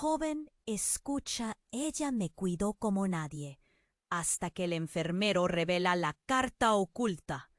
Joven, escucha, ella me cuidó como nadie, hasta que el enfermero revela la carta oculta.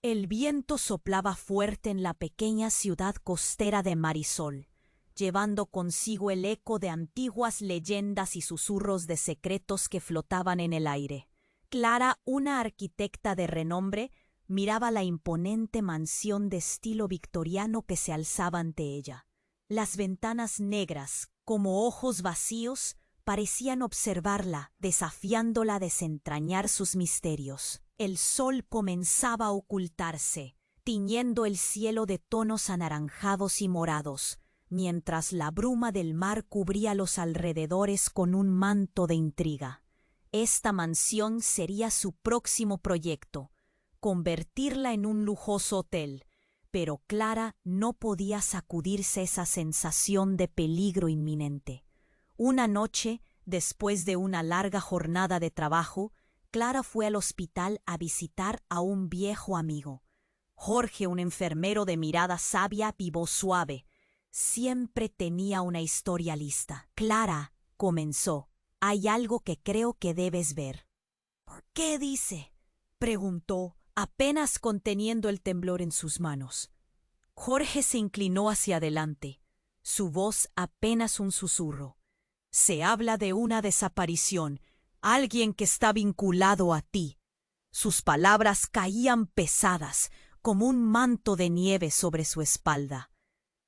El viento soplaba fuerte en la pequeña ciudad costera de Marisol, llevando consigo el eco de antiguas leyendas y susurros de secretos que flotaban en el aire. Clara, una arquitecta de renombre, miraba la imponente mansión de estilo victoriano que se alzaba ante ella. Las ventanas negras, como ojos vacíos, parecían observarla, desafiándola a desentrañar sus misterios. El sol comenzaba a ocultarse, tiñendo el cielo de tonos anaranjados y morados, mientras la bruma del mar cubría los alrededores con un manto de intriga. Esta mansión sería su próximo proyecto, convertirla en un lujoso hotel, pero Clara no podía sacudirse esa sensación de peligro inminente. Una noche, después de una larga jornada de trabajo, Clara fue al hospital a visitar a un viejo amigo. Jorge, un enfermero de mirada sabia y voz suave, siempre tenía una historia lista. Clara, comenzó, hay algo que creo que debes ver. ¿Qué dice?, preguntó, apenas conteniendo el temblor en sus manos. Jorge se inclinó hacia adelante, su voz apenas un susurro. Se habla de una desaparición, alguien que está vinculado a ti. Sus palabras caían pesadas, como un manto de nieve sobre su espalda.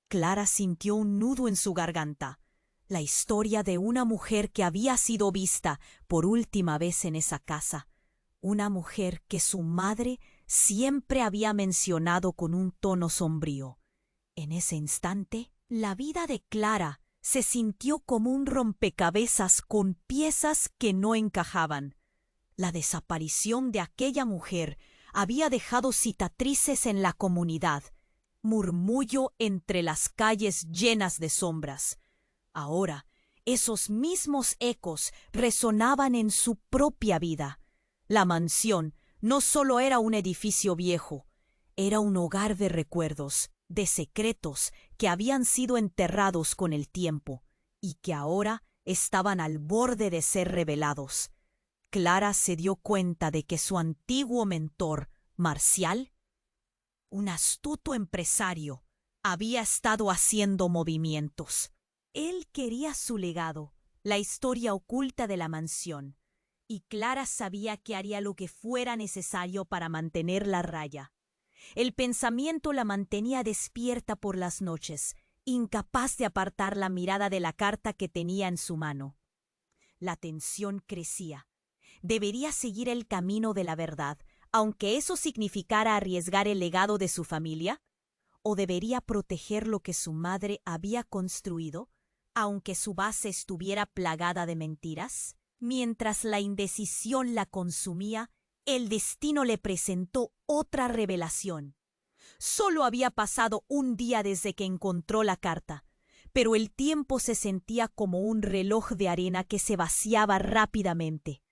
Clara sintió un nudo en su garganta. La historia de una mujer que había sido vista por última vez en esa casa. Una mujer que su madre siempre había mencionado con un tono sombrío. En ese instante, la vida de Clara se sintió como un rompecabezas con piezas que no encajaban. La desaparición de aquella mujer había dejado cicatrices en la comunidad, murmullo entre las calles llenas de sombras. Ahora, esos mismos ecos resonaban en su propia vida. La mansión no solo era un edificio viejo, era un hogar de recuerdos, de secretos que habían sido enterrados con el tiempo y que ahora estaban al borde de ser revelados. Clara se dio cuenta de que su antiguo mentor, Marcial, un astuto empresario, había estado haciendo movimientos. Él quería su legado, la historia oculta de la mansión, y Clara sabía que haría lo que fuera necesario para mantenerla a raya. El pensamiento la mantenía despierta por las noches, incapaz de apartar la mirada de la carta que tenía en su mano. La tensión crecía. Debería seguir el camino de la verdad, aunque eso significara arriesgar el legado de su familia, o debería proteger lo que su madre había construido, aunque su base estuviera plagada de mentiras. Mientras la indecisión la consumía, el destino le presentó otra revelación. Solo había pasado un día desde que encontró la carta, pero el tiempo se sentía como un reloj de arena que se vaciaba rápidamente.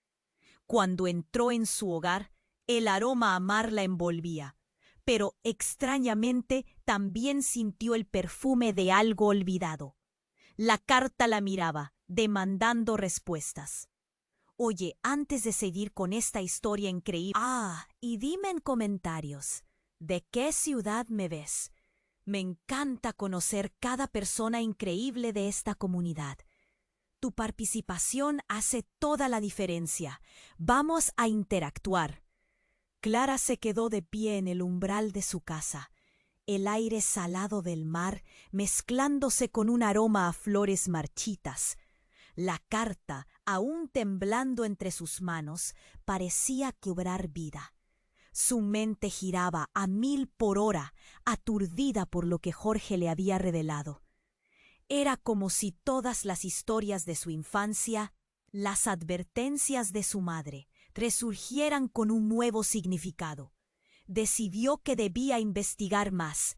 Cuando entró en su hogar, el aroma a mar la envolvía, pero extrañamente también sintió el perfume de algo olvidado. La carta la miraba, demandando respuestas. Oye, antes de seguir con esta historia increíble... y dime en comentarios, ¿de qué ciudad me ves? Me encanta conocer cada persona increíble de esta comunidad. Tu participación hace toda la diferencia. Vamos a interactuar. Clara se quedó de pie en el umbral de su casa, el aire salado del mar mezclándose con un aroma a flores marchitas. La carta, aún temblando entre sus manos, parecía cobrar vida. Su mente giraba a 1000 por hora, aturdida por lo que Jorge le había revelado. Era como si todas las historias de su infancia, las advertencias de su madre, resurgieran con un nuevo significado. Decidió que debía investigar más.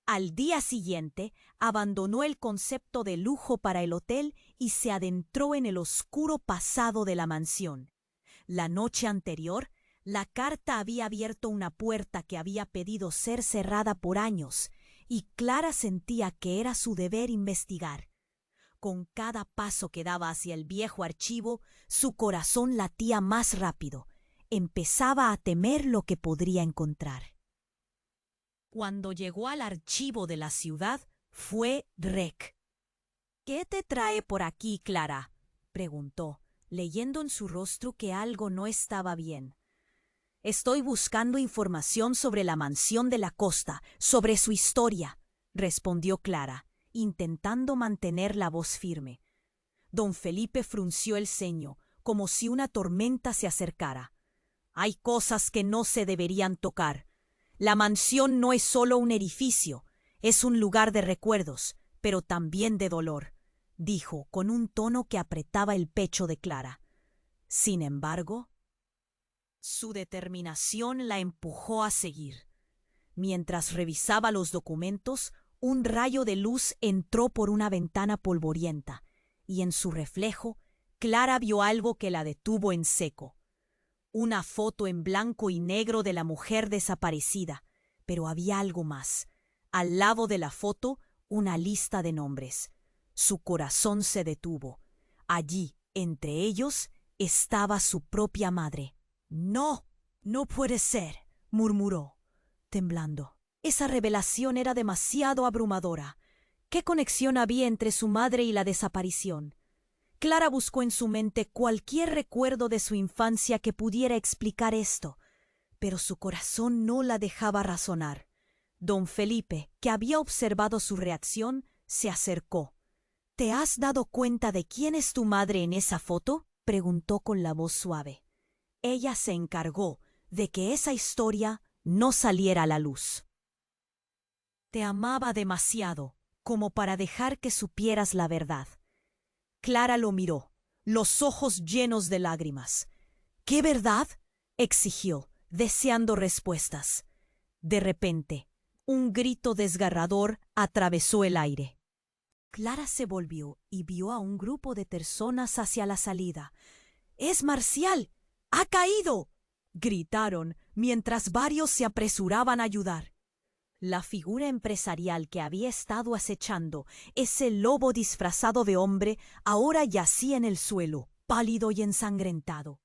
Al día siguiente, abandonó el concepto de lujo para el hotel y se adentró en el oscuro pasado de la mansión. La noche anterior, la carta había abierto una puerta que había pedido ser cerrada por años, y Clara sentía que era su deber investigar. Con cada paso que daba hacia el viejo archivo, su corazón latía más rápido. Empezaba a temer lo que podría encontrar. Cuando llegó al archivo de la ciudad, fue Rec. «¿Qué te trae por aquí, Clara?», preguntó, leyendo en su rostro que algo no estaba bien. «Estoy buscando información sobre la mansión de la costa, sobre su historia», respondió Clara, intentando mantener la voz firme. Don Felipe frunció el ceño, como si una tormenta se acercara. «Hay cosas que no se deberían tocar. La mansión no es solo un edificio, es un lugar de recuerdos, pero también de dolor», dijo con un tono que apretaba el pecho de Clara. Sin embargo, su determinación la empujó a seguir. Mientras revisaba los documentos, un rayo de luz entró por una ventana polvorienta, y en su reflejo, Clara vio algo que la detuvo en seco. Una foto en blanco y negro de la mujer desaparecida, pero había algo más. Al lado de la foto, una lista de nombres. Su corazón se detuvo. Allí, entre ellos, estaba su propia madre. «No, no puede ser», murmuró, temblando. Esa revelación era demasiado abrumadora. ¿Qué conexión había entre su madre y la desaparición? Clara buscó en su mente cualquier recuerdo de su infancia que pudiera explicar esto, pero su corazón no la dejaba razonar. Don Felipe, que había observado su reacción, se acercó. «¿Te has dado cuenta de quién es tu madre en esa foto?», preguntó con la voz suave. Ella se encargó de que esa historia no saliera a la luz. «Te amaba demasiado como para dejar que supieras la verdad». Clara lo miró, los ojos llenos de lágrimas. «¿Qué verdad?», exigió, deseando respuestas. De repente, un grito desgarrador atravesó el aire. Clara se volvió y vio a un grupo de personas hacia la salida. «¡Es Marcial! ¡Ha caído!», gritaron mientras varios se apresuraban a ayudar. La figura empresarial que había estado acechando, ese lobo disfrazado de hombre, ahora yacía en el suelo, pálido y ensangrentado.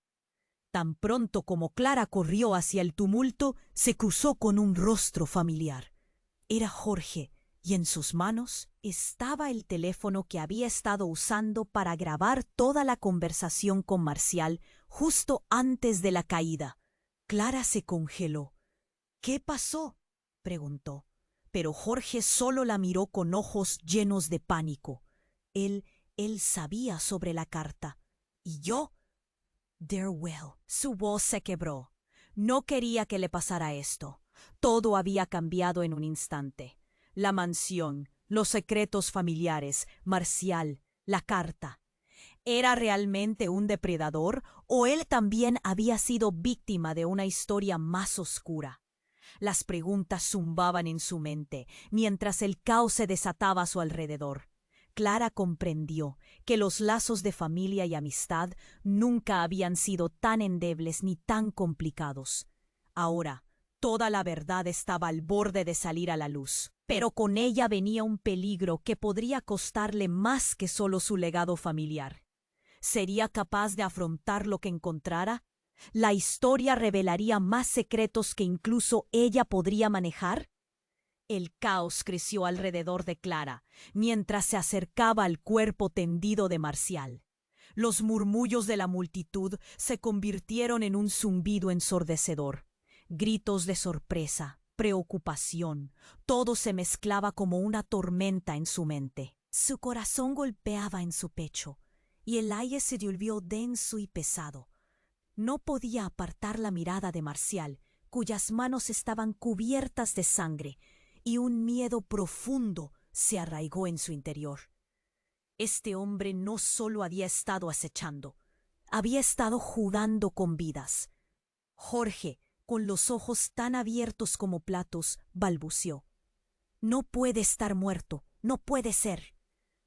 Tan pronto como Clara corrió hacia el tumulto, se cruzó con un rostro familiar. Era Jorge, y en sus manos estaba el teléfono que había estado usando para grabar toda la conversación con Marcial justo antes de la caída. Clara se congeló. «¿Qué pasó?», preguntó, pero Jorge solo la miró con ojos llenos de pánico. Él sabía sobre la carta. «¿Y yo?». «Darewell». Su voz se quebró. No quería que le pasara esto. Todo había cambiado en un instante. La mansión, los secretos familiares, Marcial, la carta. ¿Era realmente un depredador o él también había sido víctima de una historia más oscura? Las preguntas zumbaban en su mente, mientras el caos se desataba a su alrededor. Clara comprendió que los lazos de familia y amistad nunca habían sido tan endebles ni tan complicados. Ahora, toda la verdad estaba al borde de salir a la luz, pero con ella venía un peligro que podría costarle más que solo su legado familiar. ¿Sería capaz de afrontar lo que encontrara? ¿La historia revelaría más secretos que incluso ella podría manejar? El caos creció alrededor de Clara, mientras se acercaba al cuerpo tendido de Marcial. Los murmullos de la multitud se convirtieron en un zumbido ensordecedor. Gritos de sorpresa, preocupación, todo se mezclaba como una tormenta en su mente. Su corazón golpeaba en su pecho, y el aire se volvió denso y pesado. No podía apartar la mirada de Marcial, cuyas manos estaban cubiertas de sangre, y un miedo profundo se arraigó en su interior. Este hombre no solo había estado acechando, había estado jugando con vidas. Jorge, con los ojos tan abiertos como platos, balbuceó: «No puede estar muerto, no puede ser».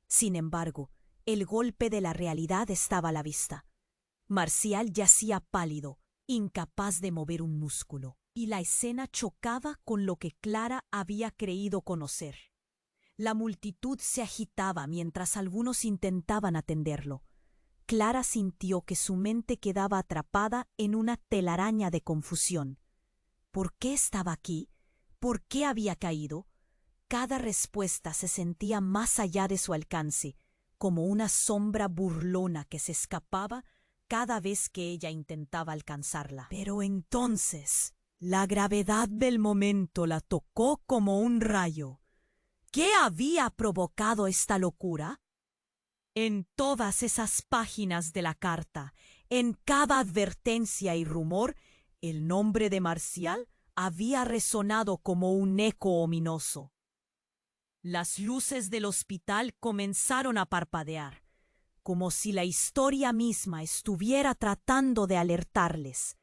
Sin embargo, el golpe de la realidad estaba a la vista. Marcial yacía pálido, incapaz de mover un músculo, y la escena chocaba con lo que Clara había creído conocer. La multitud se agitaba mientras algunos intentaban atenderlo. Clara sintió que su mente quedaba atrapada en una telaraña de confusión. ¿Por qué estaba aquí? ¿Por qué había caído? Cada respuesta se sentía más allá de su alcance, como una sombra burlona que se escapaba cada vez que ella intentaba alcanzarla. Pero entonces, la gravedad del momento la tocó como un rayo. ¿Qué había provocado esta locura? En todas esas páginas de la carta, en cada advertencia y rumor, el nombre de Marcial había resonado como un eco ominoso. Las luces del hospital comenzaron a parpadear, como si la historia misma estuviera tratando de alertarles.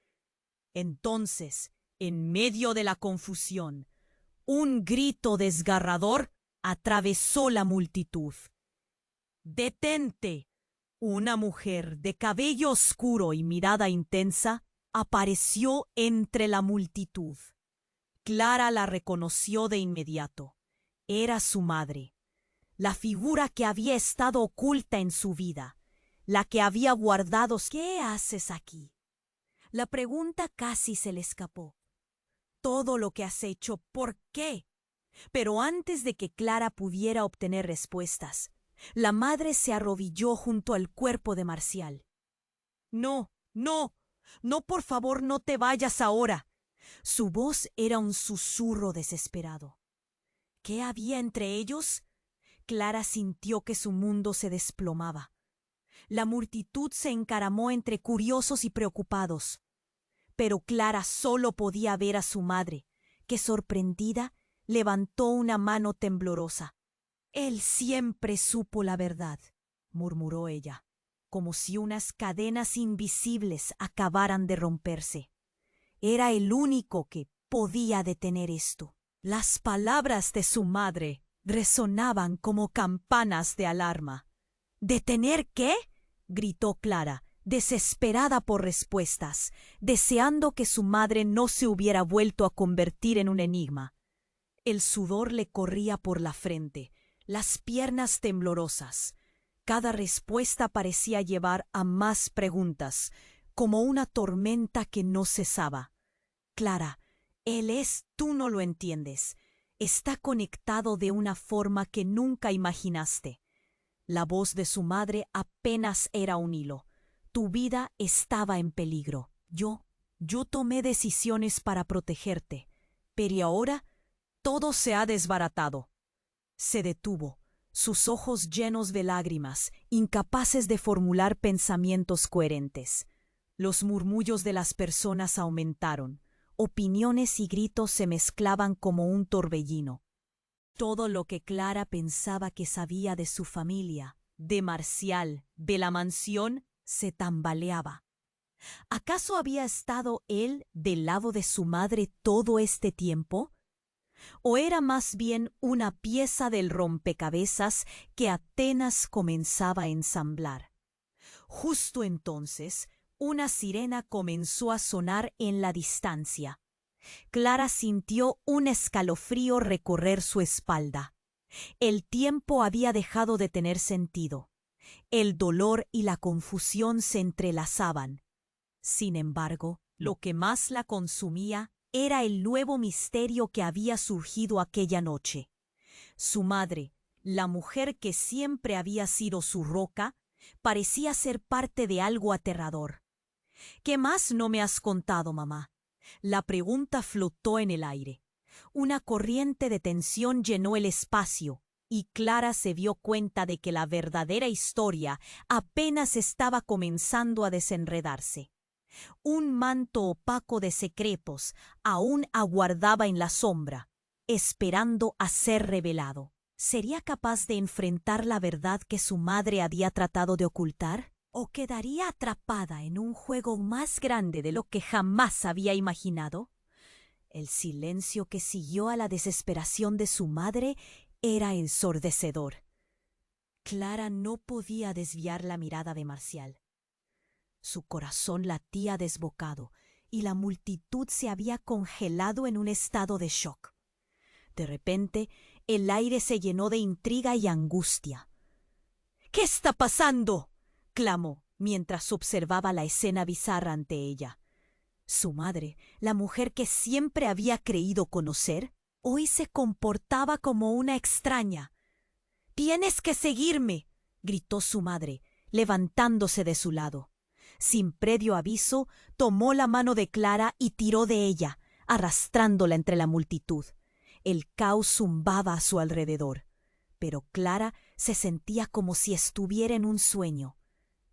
Entonces, en medio de la confusión, un grito desgarrador atravesó la multitud. ¡Detente! Una mujer de cabello oscuro y mirada intensa apareció entre la multitud. Clara la reconoció de inmediato. Era su madre, la figura que había estado oculta en su vida, la que había guardado. ¿Qué haces aquí? La pregunta casi se le escapó. Todo lo que has hecho, ¿por qué? Pero antes de que Clara pudiera obtener respuestas, la madre se arrodilló junto al cuerpo de Marcial. No, no, no, por favor, no te vayas ahora. Su voz era un susurro desesperado. ¿Qué había entre ellos? Clara sintió que su mundo se desplomaba. La multitud se encaramó entre curiosos y preocupados. Pero Clara solo podía ver a su madre, que sorprendida levantó una mano temblorosa. Él siempre supo la verdad, murmuró ella, como si unas cadenas invisibles acabaran de romperse. Era el único que podía detener esto. Las palabras de su madre resonaban como campanas de alarma. ¿Detener qué? Gritó Clara, desesperada por respuestas, deseando que su madre no se hubiera vuelto a convertir en un enigma. El sudor le corría por la frente, las piernas temblorosas. Cada respuesta parecía llevar a más preguntas, como una tormenta que no cesaba. Clara, tú no lo entiendes. Está conectado de una forma que nunca imaginaste. La voz de su madre apenas era un hilo. Tu vida estaba en peligro. Yo tomé decisiones para protegerte, pero ahora todo se ha desbaratado. Se detuvo, sus ojos llenos de lágrimas, incapaces de formular pensamientos coherentes. Los murmullos de las personas aumentaron. Opiniones y gritos se mezclaban como un torbellino. Todo lo que Clara pensaba que sabía de su familia, de Marcial, de la mansión, se tambaleaba. ¿Acaso había estado él del lado de su madre todo este tiempo? ¿O era más bien una pieza del rompecabezas que apenas comenzaba a ensamblar? Justo entonces, una sirena comenzó a sonar en la distancia. Clara sintió un escalofrío recorrer su espalda. El tiempo había dejado de tener sentido. El dolor y la confusión se entrelazaban. Sin embargo, lo que más la consumía era el nuevo misterio que había surgido aquella noche. Su madre, la mujer que siempre había sido su roca, parecía ser parte de algo aterrador. ¿Qué más no me has contado, mamá? La pregunta flotó en el aire. Una corriente de tensión llenó el espacio, y Clara se dio cuenta de que la verdadera historia apenas estaba comenzando a desenredarse. Un manto opaco de secretos aún aguardaba en la sombra, esperando a ser revelado. ¿Sería capaz de enfrentar la verdad que su madre había tratado de ocultar? ¿O quedaría atrapada en un juego más grande de lo que jamás había imaginado? El silencio que siguió a la desesperación de su madre era ensordecedor. Clara no podía desviar la mirada de Marcial. Su corazón latía desbocado y la multitud se había congelado en un estado de shock. De repente, El aire se llenó de intriga y angustia. —¿Qué está pasando? —clamó, mientras observaba la escena bizarra ante ella. Su madre, la mujer que siempre había creído conocer, hoy se comportaba como una extraña. —¡Tienes que seguirme! —gritó su madre, levantándose de su lado. Sin previo aviso, tomó la mano de Clara y tiró de ella, arrastrándola entre la multitud. El caos zumbaba a su alrededor, pero Clara se sentía como si estuviera en un sueño.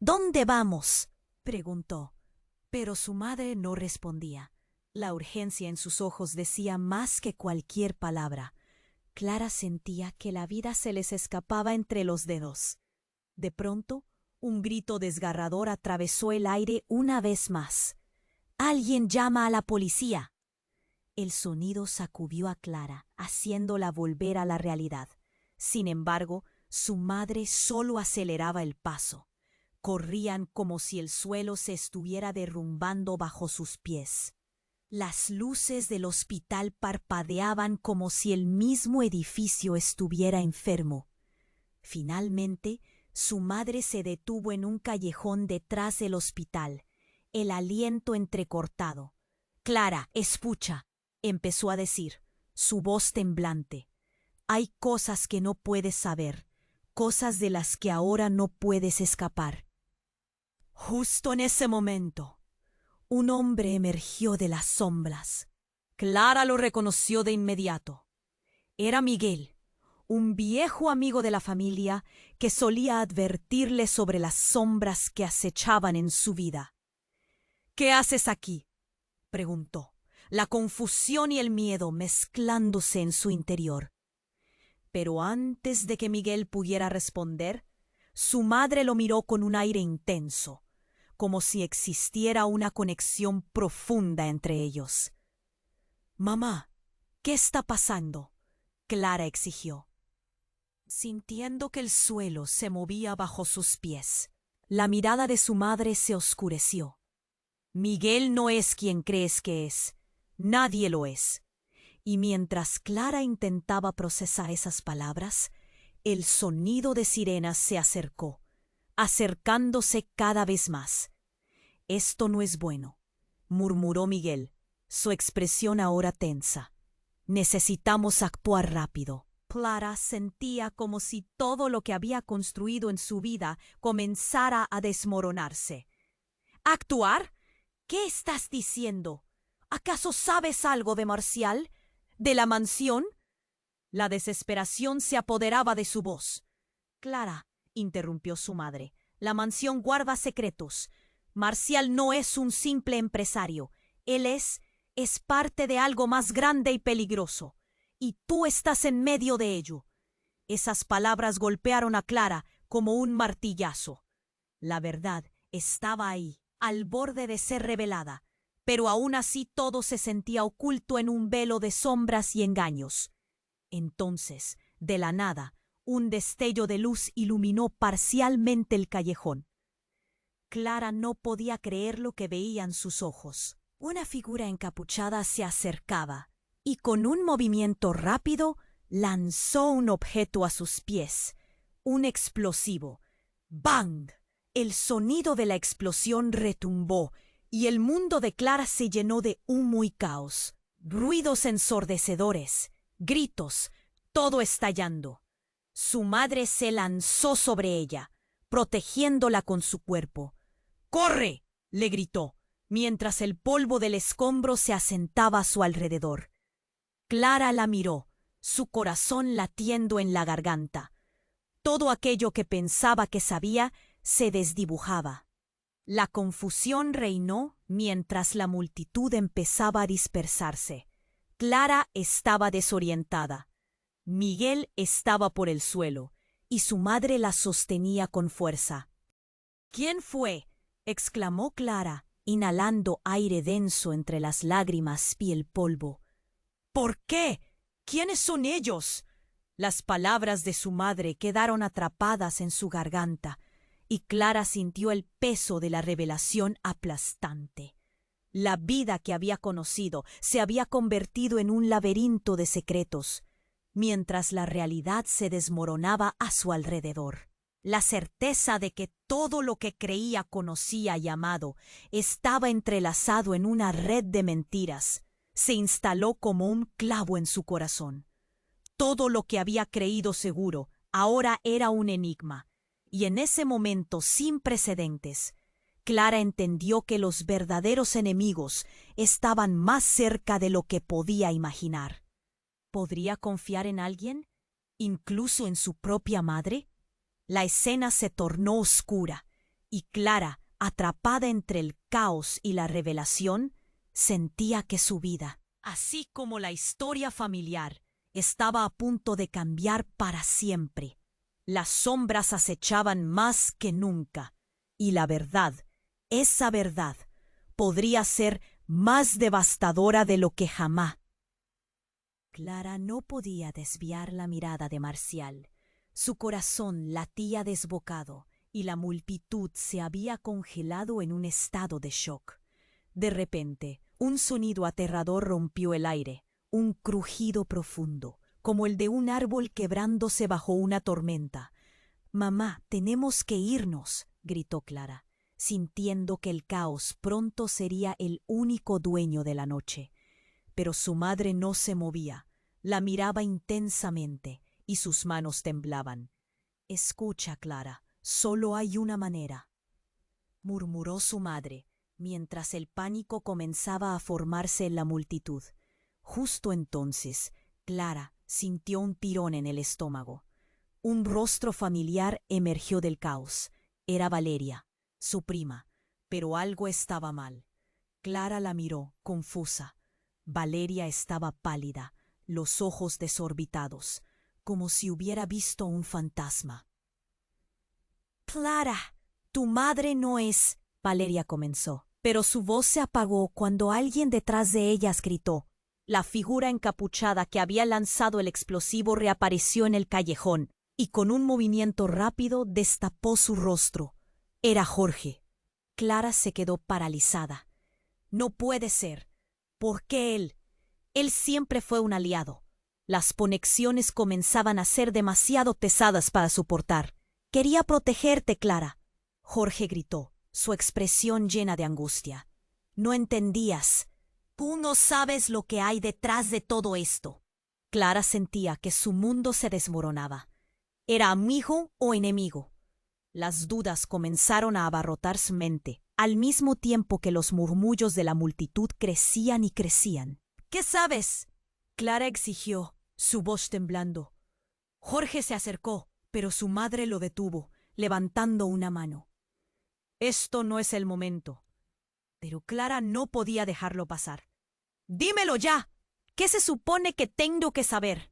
—¿Dónde vamos? —preguntó. Pero su madre no respondía. La urgencia en sus ojos decía más que cualquier palabra. Clara sentía que la vida se les escapaba entre los dedos. De pronto, un grito desgarrador atravesó el aire una vez más. —¡Alguien llama a la policía! El sonido sacudió a Clara, haciéndola volver a la realidad. Sin embargo, su madre solo aceleraba el paso. Corrían como si el suelo se estuviera derrumbando bajo sus pies. Las luces del hospital parpadeaban como si el mismo edificio estuviera enfermo. Finalmente, su madre se detuvo en un callejón detrás del hospital, el aliento entrecortado. —Clara, escucha —empezó a decir, su voz temblante—. Hay cosas que no puedes saber, cosas de las que ahora no puedes escapar. Justo en ese momento, un hombre emergió de las sombras. Clara lo reconoció de inmediato. Era Miguel, un viejo amigo de la familia que solía advertirle sobre las sombras que acechaban en su vida. —¿Qué haces aquí? —preguntó, la confusión y el miedo mezclándose en su interior. Pero antes de que Miguel pudiera responder, su madre lo miró con un aire intenso, como si existiera una conexión profunda entre ellos. —Mamá, ¿qué está pasando? Clara exigió. Sintiendo que el suelo se movía bajo sus pies, la mirada de su madre se oscureció. Miguel no es quien crees que es. Nadie lo es. Y mientras Clara intentaba procesar esas palabras, el sonido de sirenas se acercó, acercándose cada vez más. —Esto no es bueno —murmuró Miguel, su expresión ahora tensa. —Necesitamos actuar rápido. Clara sentía como si todo lo que había construido en su vida comenzara a desmoronarse. —¿Actuar? ¿Qué estás diciendo? ¿Acaso sabes algo de Marcial? ¿De la mansión? La desesperación se apoderaba de su voz. —Clara —interrumpió su madre—, la mansión guarda secretos. Marcial no es un simple empresario. Él es parte de algo más grande y peligroso. Y tú estás en medio de ello. Esas palabras golpearon a Clara como un martillazo. La verdad estaba ahí, al borde de ser revelada, pero aún así todo se sentía oculto en un velo de sombras y engaños. Entonces, de la nada, un destello de luz iluminó parcialmente el callejón. Clara no podía creer lo que veían sus ojos. Una figura encapuchada se acercaba y con un movimiento rápido lanzó un objeto a sus pies, un explosivo. ¡Bang! El sonido de la explosión retumbó y el mundo de Clara se llenó de humo y caos. Ruidos ensordecedores, gritos, todo estallando. Su madre se lanzó sobre ella, protegiéndola con su cuerpo. ¡Corre!, le gritó, mientras el polvo del escombro se asentaba a su alrededor. Clara la miró, su corazón latiendo en la garganta. Todo aquello que pensaba que sabía se desdibujaba. La confusión reinó mientras la multitud empezaba a dispersarse. Clara estaba desorientada. Miguel estaba por el suelo y su madre la sostenía con fuerza. —¿Quién fue? —exclamó Clara, inhalando aire denso entre las lágrimas y el polvo. —¿Por qué? ¿Quiénes son ellos? Las palabras de su madre quedaron atrapadas en su garganta y Clara sintió el peso de la revelación aplastante. La vida que había conocido se había convertido en un laberinto de secretos. mientras la realidad se desmoronaba a su alrededor. La certeza de que todo lo que creía, conocía y amado estaba entrelazado en una red de mentiras se instaló como un clavo en su corazón. Todo lo que había creído seguro ahora era un enigma, y en ese momento sin precedentes, Clara entendió que los verdaderos enemigos estaban más cerca de lo que podía imaginar. ¿Podría confiar en alguien? ¿Incluso en su propia madre? La escena se tornó oscura, y Clara, atrapada entre el caos y la revelación, sentía que su vida, así como la historia familiar, estaba a punto de cambiar para siempre. Las sombras acechaban más que nunca, y la verdad, esa verdad, podría ser más devastadora de lo que jamás. Clara no podía desviar la mirada de Marcial. Su corazón latía desbocado y la multitud se había congelado en un estado de shock. De repente, un sonido aterrador rompió el aire, un crujido profundo, como el de un árbol quebrándose bajo una tormenta. «Mamá, tenemos que irnos», gritó Clara, sintiendo que el caos pronto sería el único dueño de la noche. Pero su madre no se movía, la miraba intensamente y sus manos temblaban. «Escucha, Clara, solo hay una manera», murmuró su madre, mientras el pánico comenzaba a formarse en la multitud. Justo entonces, Clara sintió un tirón en el estómago. Un rostro familiar emergió del caos. Era Valeria, su prima, pero algo estaba mal. Clara la miró, confusa. Valeria estaba pálida, los ojos desorbitados, como si hubiera visto un fantasma. «Clara, tu madre no es...» Valeria comenzó, pero su voz se apagó cuando alguien detrás de ellas gritó. La figura encapuchada que había lanzado el explosivo reapareció en el callejón y con un movimiento rápido destapó su rostro. Era Jorge. Clara se quedó paralizada. «No puede ser. ¿Por qué él? Él siempre fue un aliado». Las conexiones comenzaban a ser demasiado pesadas para soportar. «Quería protegerte, Clara», Jorge gritó, su expresión llena de angustia. «No entendías. Tú no sabes lo que hay detrás de todo esto». Clara sentía que su mundo se desmoronaba. ¿Era amigo o enemigo? Las dudas comenzaron a abarrotar su mente, al mismo tiempo que los murmullos de la multitud crecían y crecían. «¿Qué sabes?», Clara exigió, su voz temblando. Jorge se acercó, pero su madre lo detuvo, levantando una mano. «Esto no es el momento». Pero Clara no podía dejarlo pasar. «¡Dímelo ya! ¿Qué se supone que tengo que saber?».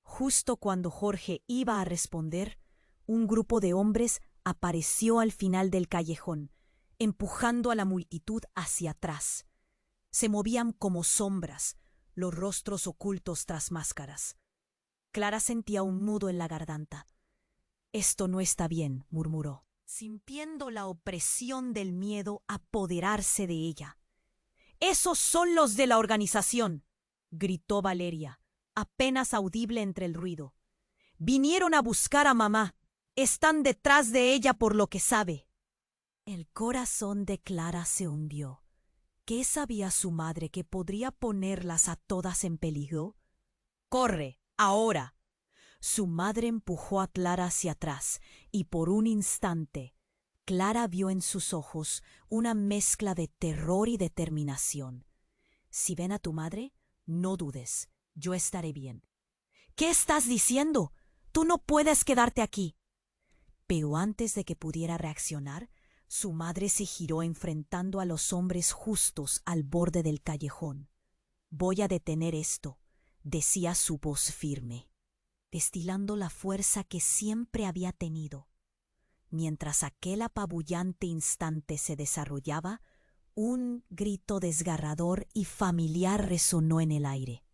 Justo cuando Jorge iba a responder, un grupo de hombres apareció al final del callejón, empujando a la multitud hacia atrás. Se movían como sombras, los rostros ocultos tras máscaras. Clara sentía un nudo en la garganta. «Esto no está bien», murmuró, sintiendo la opresión del miedo apoderarse de ella. «¡Esos son los de la organización!», gritó Valeria, apenas audible entre el ruido. «Vinieron a buscar a mamá. Están detrás de ella por lo que sabe». El corazón de Clara se hundió. ¿Qué sabía su madre que podría ponerlas a todas en peligro? «¡Corre, ahora!». Su madre empujó a Clara hacia atrás y por un instante Clara vio en sus ojos una mezcla de terror y determinación. «Si ven a tu madre, no dudes, yo estaré bien». «¿Qué estás diciendo? Tú no puedes quedarte aquí». Pero antes de que pudiera reaccionar, su madre se giró enfrentando a los hombres justos al borde del callejón. «Voy a detener esto», decía su voz firme, destilando la fuerza que siempre había tenido. Mientras aquel apabullante instante se desarrollaba, un grito desgarrador y familiar resonó en el aire.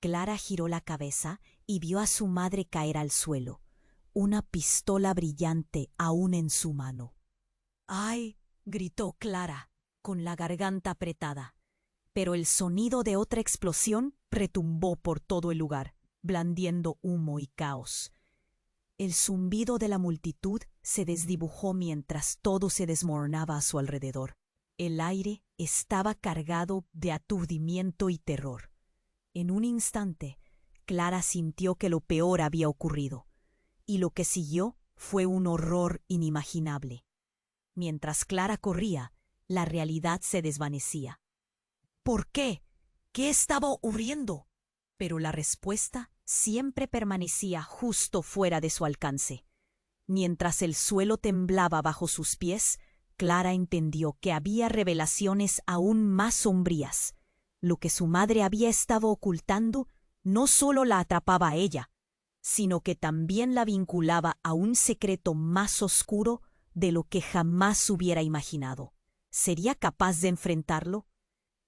Clara giró la cabeza y vio a su madre caer al suelo, una pistola brillante aún en su mano. «¡Ay!», gritó Clara, con la garganta apretada, pero el sonido de otra explosión retumbó por todo el lugar. blandiendo humo y caos. El zumbido de la multitud se desdibujó mientras todo se desmoronaba a su alrededor. El aire estaba cargado de aturdimiento y terror. En un instante, Clara sintió que lo peor había ocurrido, y lo que siguió fue un horror inimaginable. Mientras Clara corría, la realidad se desvanecía. ¿Por qué? ¿Qué estaba ocurriendo? Pero la respuesta siempre permanecía justo fuera de su alcance. Mientras el suelo temblaba bajo sus pies, Clara entendió que había revelaciones aún más sombrías. Lo que su madre había estado ocultando no solo la atrapaba a ella, sino que también la vinculaba a un secreto más oscuro de lo que jamás hubiera imaginado. ¿Sería capaz de enfrentarlo?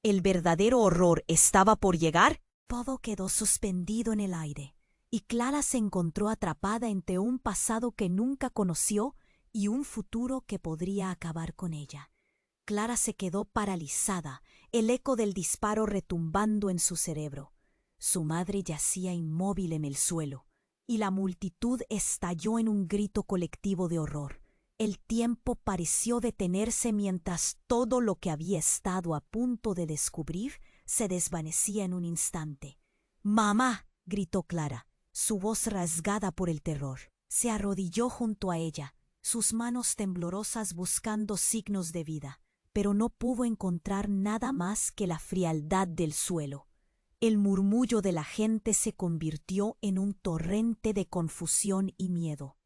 ¿El verdadero horror estaba por llegar? Todo quedó suspendido en el aire, y Clara se encontró atrapada entre un pasado que nunca conoció y un futuro que podría acabar con ella. Clara se quedó paralizada, el eco del disparo retumbando en su cerebro. Su madre yacía inmóvil en el suelo, y la multitud estalló en un grito colectivo de horror. El tiempo pareció detenerse mientras todo lo que había estado a punto de descubrir se desvanecía en un instante. «¡Mamá!», gritó Clara, su voz rasgada por el terror. Se arrodilló junto a ella, sus manos temblorosas buscando signos de vida, pero no pudo encontrar nada más que la frialdad del suelo. El murmullo de la gente se convirtió en un torrente de confusión y miedo.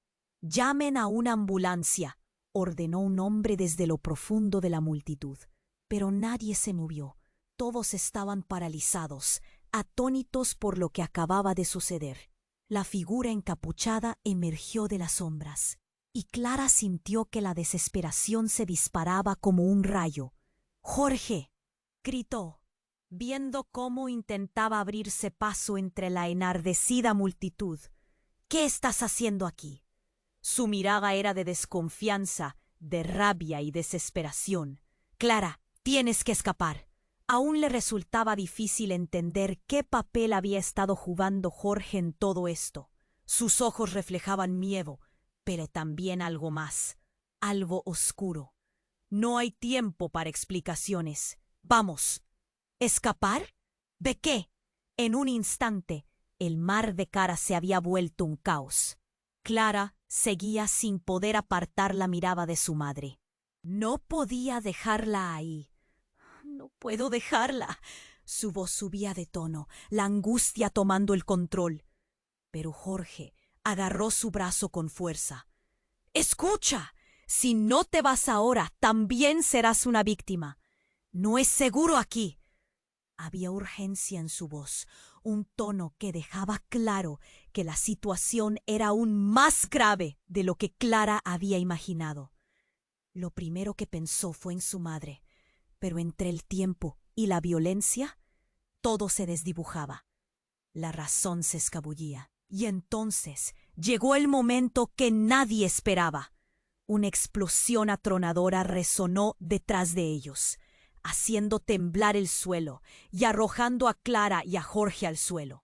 «¡Llamen a una ambulancia!», ordenó un hombre desde lo profundo de la multitud. Pero nadie se movió. Todos estaban paralizados, atónitos por lo que acababa de suceder. La figura encapuchada emergió de las sombras, y Clara sintió que la desesperación se disparaba como un rayo. «¡Jorge!», gritó, viendo cómo intentaba abrirse paso entre la enardecida multitud. «¿Qué estás haciendo aquí?». Su mirada era de desconfianza, de rabia y desesperación. «Clara, tienes que escapar». Aún le resultaba difícil entender qué papel había estado jugando Jorge en todo esto. Sus ojos reflejaban miedo, pero también algo más, algo oscuro. «No hay tiempo para explicaciones. Vamos». «¿Escapar? ¿De qué?». En un instante, el mar de caras se había vuelto un caos. Clara seguía sin poder apartar la mirada de su madre. No podía dejarla ahí. «No puedo dejarla». Su voz subía de tono, la angustia tomando el control. Pero Jorge agarró su brazo con fuerza. «Escucha, si no te vas ahora, también serás una víctima. No es seguro aquí». Había urgencia en su voz, un tono que dejaba claro que la situación era aún más grave de lo que Clara había imaginado. Lo primero que pensó fue en su madre, pero entre el tiempo y la violencia, todo se desdibujaba. La razón se escabullía, y entonces llegó el momento que nadie esperaba. Una explosión atronadora resonó detrás de ellos, haciendo temblar el suelo y arrojando a Clara y a Jorge al suelo.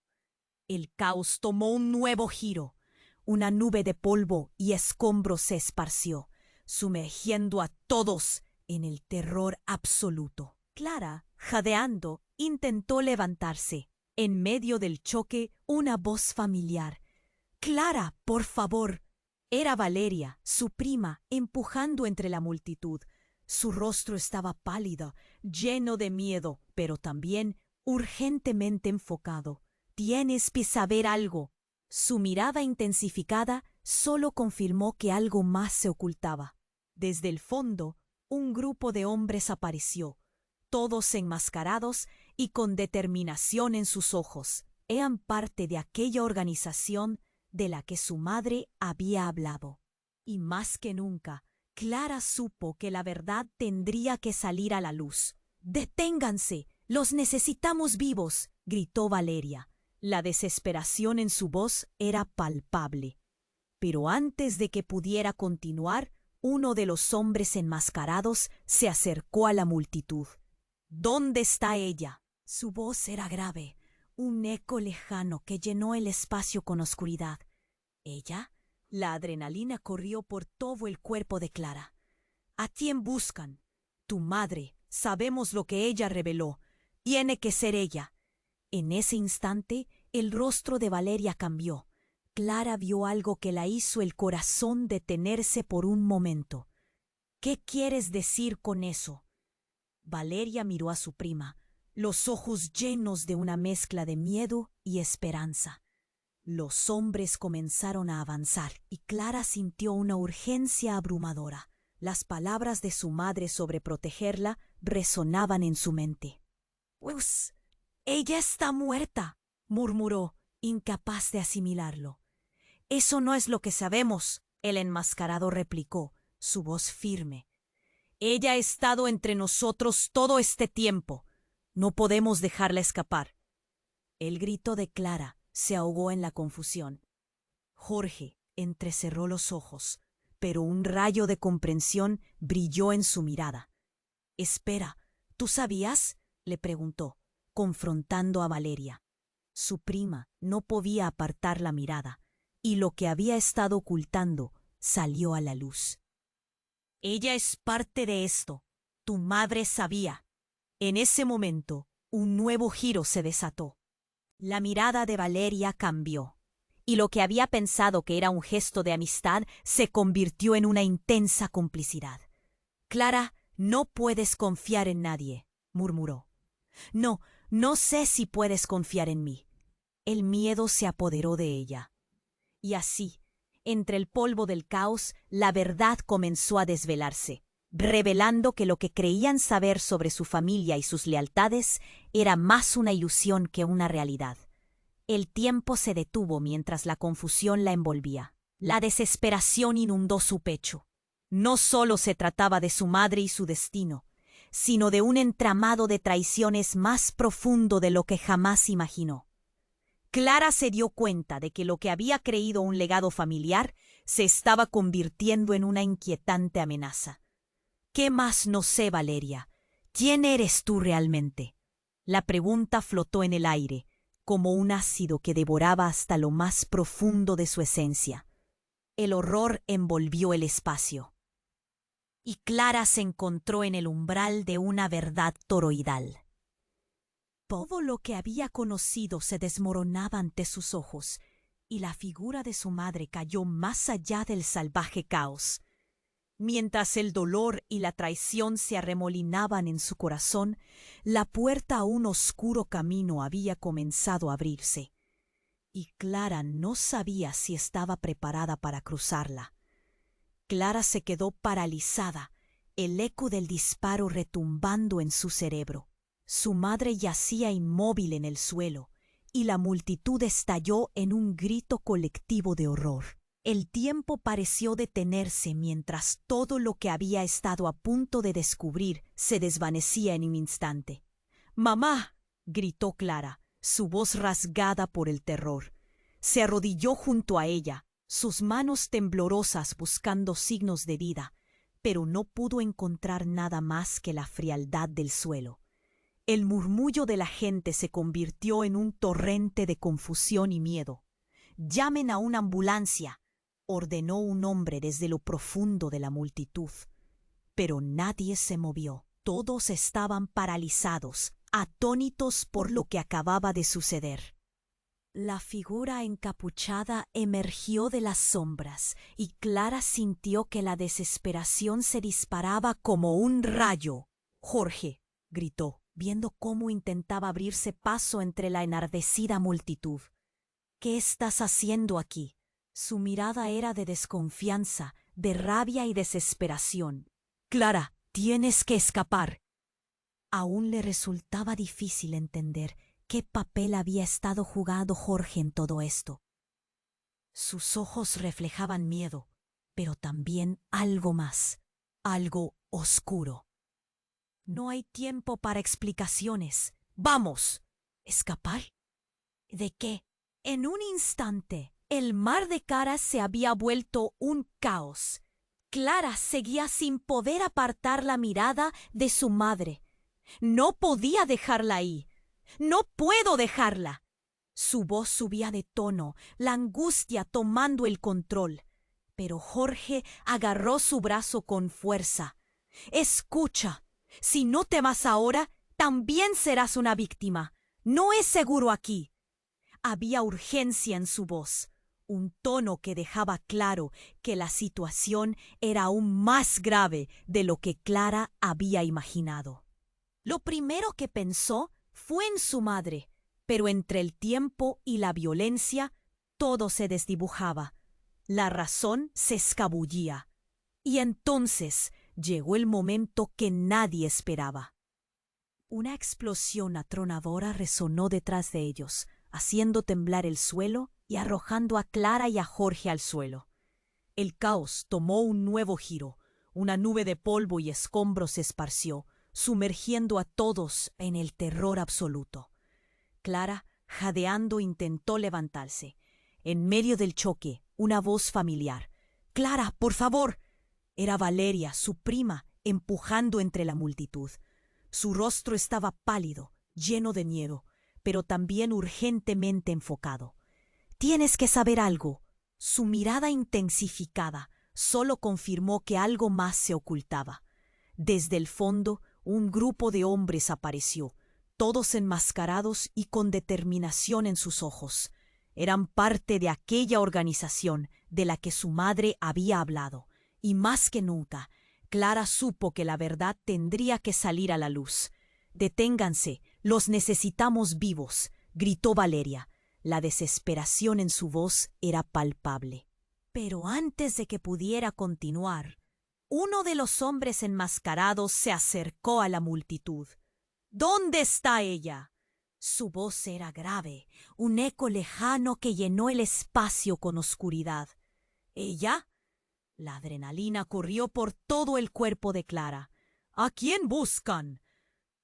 El caos tomó un nuevo giro. Una nube de polvo y escombros se esparció, sumergiendo a todos en el terror absoluto. Clara, jadeando, intentó levantarse. En medio del choque, una voz familiar. «Clara, por favor». Era Valeria, su prima, empujando entre la multitud. Su rostro estaba pálido, lleno de miedo, pero también urgentemente enfocado. «Tienes que saber algo». Su mirada intensificada solo confirmó que algo más se ocultaba. Desde el fondo, un grupo de hombres apareció, todos enmascarados y con determinación en sus ojos. Eran parte de aquella organización de la que su madre había hablado. Y más que nunca, Clara supo que la verdad tendría que salir a la luz. «¡Deténganse! ¡Los necesitamos vivos!», gritó Valeria. La desesperación en su voz era palpable. Pero antes de que pudiera continuar, uno de los hombres enmascarados se acercó a la multitud. «¿Dónde está ella?». Su voz era grave, un eco lejano que llenó el espacio con oscuridad. ¿Ella? La adrenalina corrió por todo el cuerpo de Clara. ¿A quién buscan? Tu madre. Sabemos lo que ella reveló. Tiene que ser ella. En ese instante, el rostro de Valeria cambió. Clara vio algo que la hizo el corazón detenerse por un momento. ¿Qué quieres decir con eso? Valeria miró a su prima, los ojos llenos de una mezcla de miedo y esperanza. Los hombres comenzaron a avanzar y Clara sintió una urgencia abrumadora. Las palabras de su madre sobre protegerla resonaban en su mente. «Pues, ella está muerta», murmuró, incapaz de asimilarlo. «Eso no es lo que sabemos», el enmascarado replicó, su voz firme. «Ella ha estado entre nosotros todo este tiempo. No podemos dejarla escapar». El grito de Clara se ahogó en la confusión. Jorge entrecerró los ojos, pero un rayo de comprensión brilló en su mirada. «Espera, ¿tú sabías?», le preguntó, confrontando a Valeria. Su prima no podía apartar la mirada, y lo que había estado ocultando salió a la luz. «Ella es parte de esto. Tu madre sabía». En ese momento, un nuevo giro se desató. La mirada de Valeria cambió, y lo que había pensado que era un gesto de amistad se convirtió en una intensa complicidad. «Clara, no puedes confiar en nadie», murmuró. No sé si puedes confiar en mí». El miedo se apoderó de ella. Y así, entre el polvo del caos, la verdad comenzó a desvelarse, revelando que lo que creían saber sobre su familia y sus lealtades era más una ilusión que una realidad. El tiempo se detuvo mientras la confusión la envolvía. La desesperación inundó su pecho. No solo se trataba de su madre y su destino, sino de un entramado de traiciones más profundo de lo que jamás imaginó. Clara se dio cuenta de que lo que había creído un legado familiar se estaba convirtiendo en una inquietante amenaza. «¿Qué más no sé, Valeria? ¿Quién eres tú realmente?». La pregunta flotó en el aire, como un ácido que devoraba hasta lo más profundo de su esencia. El horror envolvió el espacio. Y Clara se encontró en el umbral de una verdad toroidal. Todo lo que había conocido se desmoronaba ante sus ojos, y la figura de su madre cayó más allá del salvaje caos. Mientras el dolor y la traición se arremolinaban en su corazón, la puerta a un oscuro camino había comenzado a abrirse, y Clara no sabía si estaba preparada para cruzarla. Clara se quedó paralizada, el eco del disparo retumbando en su cerebro. Su madre yacía inmóvil en el suelo, y la multitud estalló en un grito colectivo de horror. El tiempo pareció detenerse mientras todo lo que había estado a punto de descubrir se desvanecía en un instante. «¡Mamá!», gritó Clara, su voz rasgada por el terror. Se arrodilló junto a ella, sus manos temblorosas buscando signos de vida, pero no pudo encontrar nada más que la frialdad del suelo. El murmullo de la gente se convirtió en un torrente de confusión y miedo. «¡Llamen a una ambulancia!», ordenó un hombre desde lo profundo de la multitud. Pero nadie se movió. Todos estaban paralizados, atónitos por lo que acababa de suceder. La figura encapuchada emergió de las sombras y Clara sintió que la desesperación se disparaba como un rayo. «¡Jorge!», gritó, viendo cómo intentaba abrirse paso entre la enardecida multitud. «¿Qué estás haciendo aquí?». Su mirada era de desconfianza, de rabia y desesperación. «Clara, tienes que escapar». Aún le resultaba difícil entender qué papel había estado jugando Jorge en todo esto. Sus ojos reflejaban miedo, pero también algo más, algo oscuro. «No hay tiempo para explicaciones. ¡Vamos!». «¿Escapar? ¿De qué?». En un instante, el mar de caras se había vuelto un caos. Clara seguía sin poder apartar la mirada de su madre. «No podía dejarla ahí. No puedo dejarla», Su voz subía de tono, la angustia tomando el control. Pero Jorge agarró su brazo con fuerza. Escucha, si no te vas ahora, también serás una víctima. No es seguro aquí. Había urgencia en su voz, un tono que dejaba claro que la situación era aún más grave de lo que Clara había imaginado. Lo primero que pensó fue en su madre, pero entre el tiempo y la violencia todo se desdibujaba. La razón se escabullía. Y entonces llegó el momento que nadie esperaba. Una explosión atronadora resonó detrás de ellos, haciendo temblar el suelo y arrojando a Clara y a Jorge al suelo. El caos tomó un nuevo giro. Una nube de polvo y escombros se esparció, sumergiendo a todos en el terror absoluto. Clara, jadeando, intentó levantarse. En medio del choque, una voz familiar. «Clara, por favor». Era Valeria, su prima, empujando entre la multitud. Su rostro estaba pálido, lleno de miedo, pero también urgentemente enfocado. «Tienes que saber algo». Su mirada intensificada solo confirmó que algo más se ocultaba. Desde el fondo, un grupo de hombres apareció, todos enmascarados y con determinación en sus ojos. Eran parte de aquella organización de la que su madre había hablado, y más que nunca, Clara supo que la verdad tendría que salir a la luz. «Deténganse, los necesitamos vivos», gritó Valeria. La desesperación en su voz era palpable. Pero antes de que pudiera continuar, uno de los hombres enmascarados se acercó a la multitud. «¿Dónde está ella?». Su voz era grave, un eco lejano que llenó el espacio con oscuridad. «¿Ella?». La adrenalina corrió por todo el cuerpo de Clara. «¿A quién buscan?».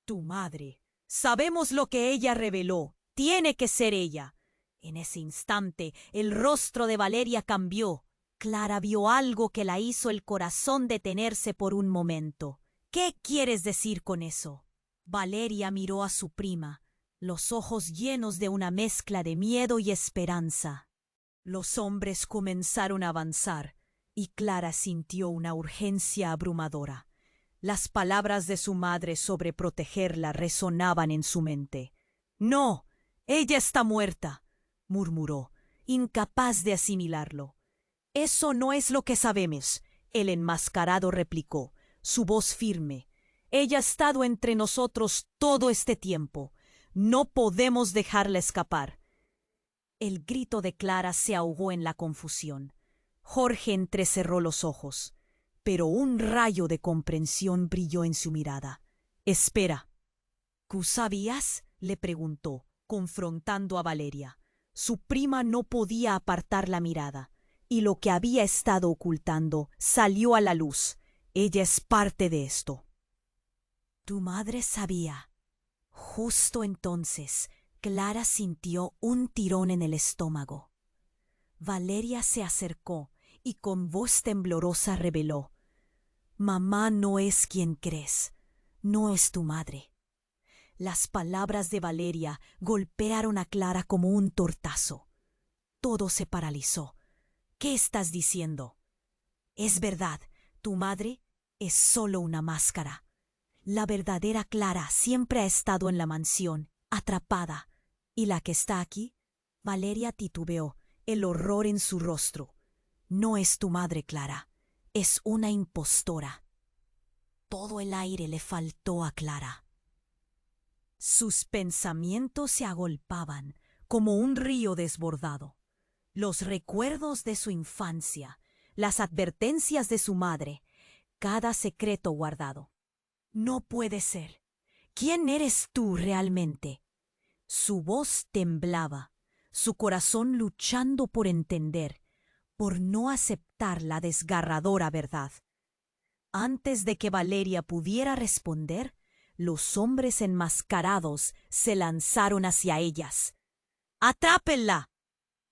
«Tu madre. Sabemos lo que ella reveló. Tiene que ser ella». En ese instante, el rostro de Valeria cambió. Clara vio algo que la hizo el corazón detenerse por un momento. «¿Qué quieres decir con eso?». Valeria miró a su prima, los ojos llenos de una mezcla de miedo y esperanza. Los hombres comenzaron a avanzar, y Clara sintió una urgencia abrumadora. Las palabras de su madre sobre protegerla resonaban en su mente. «No, ella está muerta», murmuró, incapaz de asimilarlo. «Eso no es lo que sabemos», el enmascarado replicó, su voz firme. «Ella ha estado entre nosotros todo este tiempo. No podemos dejarla escapar». El grito de Clara se ahogó en la confusión. Jorge entrecerró los ojos, pero un rayo de comprensión brilló en su mirada. «Espera». «¿Tú sabías?», le preguntó, confrontando a Valeria. Su prima no podía apartar la mirada, y lo que había estado ocultando salió a la luz. «Ella es parte de esto». «Tu madre sabía». Justo entonces, Clara sintió un tirón en el estómago. Valeria se acercó y con voz temblorosa reveló: «Mamá no es quien crees. No es tu madre». Las palabras de Valeria golpearon a Clara como un tortazo. Todo se paralizó. «¿Qué estás diciendo?». «Es verdad, tu madre es solo una máscara. La verdadera Clara siempre ha estado en la mansión, atrapada. ¿Y la que está aquí?». Valeria titubeó, el horror en su rostro. «No es tu madre, Clara. Es una impostora». Todo el aire le faltó a Clara. Sus pensamientos se agolpaban como un río desbordado. Los recuerdos de su infancia, las advertencias de su madre, cada secreto guardado. «No puede ser. ¿Quién eres tú realmente?». Su voz temblaba, su corazón luchando por entender, por no aceptar la desgarradora verdad. Antes de que Valeria pudiera responder, los hombres enmascarados se lanzaron hacia ellas. «¡Atrápenla!»,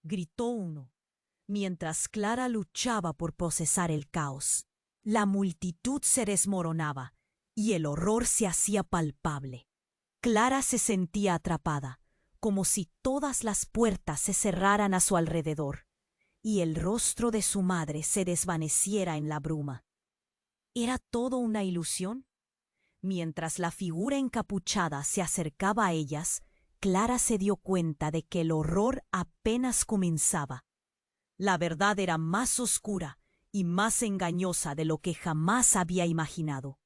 gritó uno, mientras Clara luchaba por procesar el caos. La multitud se desmoronaba y el horror se hacía palpable. Clara se sentía atrapada, como si todas las puertas se cerraran a su alrededor, y el rostro de su madre se desvaneciera en la bruma. ¿Era todo una ilusión? Mientras la figura encapuchada se acercaba a ellas, Clara se dio cuenta de que el horror apenas comenzaba. La verdad era más oscura y más engañosa de lo que jamás había imaginado.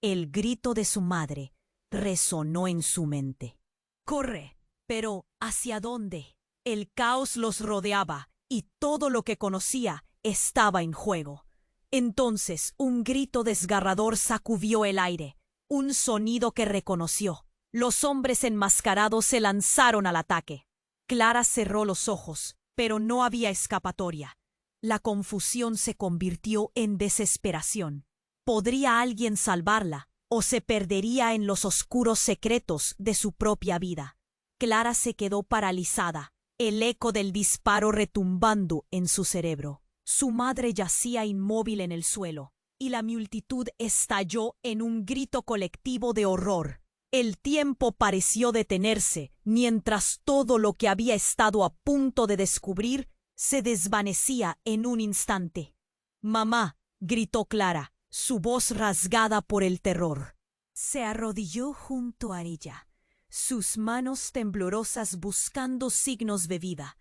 El grito de su madre resonó en su mente. ¡Corre! Pero ¿hacia dónde? El caos los rodeaba y todo lo que conocía estaba en juego. Entonces un grito desgarrador sacudió el aire, un sonido que reconoció. Los hombres enmascarados se lanzaron al ataque. Clara cerró los ojos, pero no había escapatoria. La confusión se convirtió en desesperación. ¿Podría alguien salvarla o se perdería en los oscuros secretos de su propia vida? Clara se quedó paralizada, el eco del disparo retumbando en su cerebro. Su madre yacía inmóvil en el suelo, y la multitud estalló en un grito colectivo de horror. El tiempo pareció detenerse, mientras todo lo que había estado a punto de descubrir se desvanecía en un instante. «¡Mamá!», gritó Clara, su voz rasgada por el terror. Se arrodilló junto a ella, sus manos temblorosas buscando signos de vida,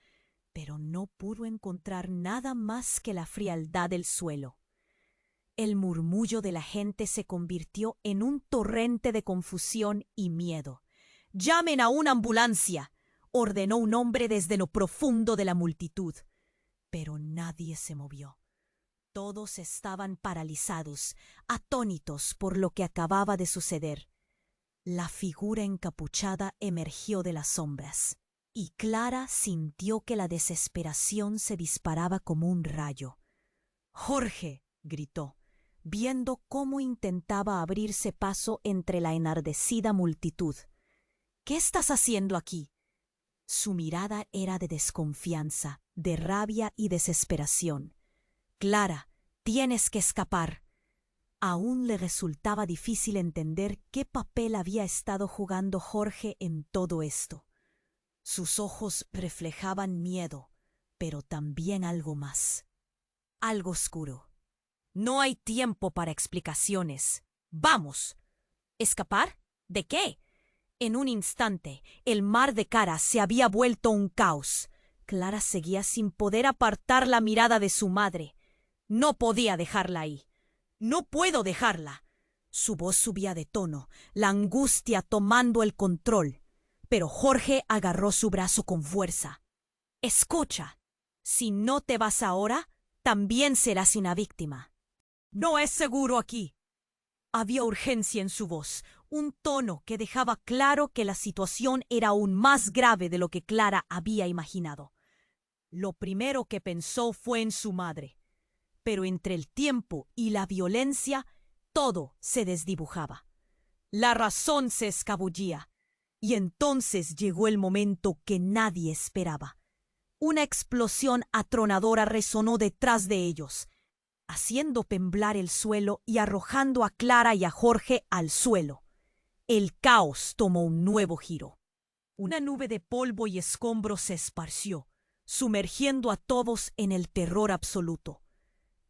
pero no pudo encontrar nada más que la frialdad del suelo. El murmullo de la gente se convirtió en un torrente de confusión y miedo. «¡Llamen a una ambulancia!», ordenó un hombre desde lo profundo de la multitud. Pero nadie se movió. Todos estaban paralizados, atónitos por lo que acababa de suceder. La figura encapuchada emergió de las sombras, y Clara sintió que la desesperación se disparaba como un rayo. «¡Jorge!», gritó, viendo cómo intentaba abrirse paso entre la enardecida multitud. «¿Qué estás haciendo aquí?». Su mirada era de desconfianza, de rabia y desesperación. «Clara, tienes que escapar». Aún le resultaba difícil entender qué papel había estado jugando Jorge en todo esto. Sus ojos reflejaban miedo, pero también algo más. Algo oscuro. «No hay tiempo para explicaciones. ¡Vamos!». ¿Escapar? ¿De qué? En un instante, el mar de caras se había vuelto un caos. Clara seguía sin poder apartar la mirada de su madre. No podía dejarla ahí. «No puedo dejarla». Su voz subía de tono, la angustia tomando el control. Pero Jorge agarró su brazo con fuerza. «Escucha, si no te vas ahora, también serás una víctima». «No es seguro aquí». Había urgencia en su voz, un tono que dejaba claro que la situación era aún más grave de lo que Clara había imaginado. Lo primero que pensó fue en su madre, pero entre el tiempo y la violencia todo se desdibujaba. La razón se escabullía, y entonces llegó el momento que nadie esperaba. Una explosión atronadora resonó detrás de ellos, haciendo temblar el suelo y arrojando a Clara y a Jorge al suelo. El caos tomó un nuevo giro. Una nube de polvo y escombros se esparció, sumergiendo a todos en el terror absoluto.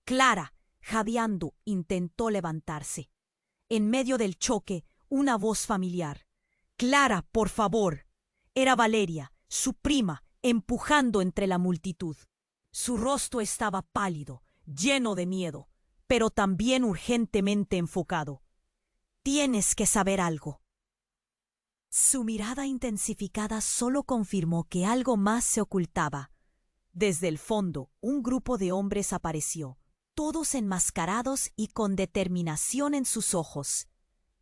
Clara, jadeando, intentó levantarse. En medio del choque, una voz familiar. «Clara, por favor». Era Valeria, su prima, empujando entre la multitud. Su rostro estaba pálido, lleno de miedo, pero también urgentemente enfocado. «Tienes que saber algo». Su mirada intensificada solo confirmó que algo más se ocultaba. Desde el fondo, un grupo de hombres apareció, todos enmascarados y con determinación en sus ojos.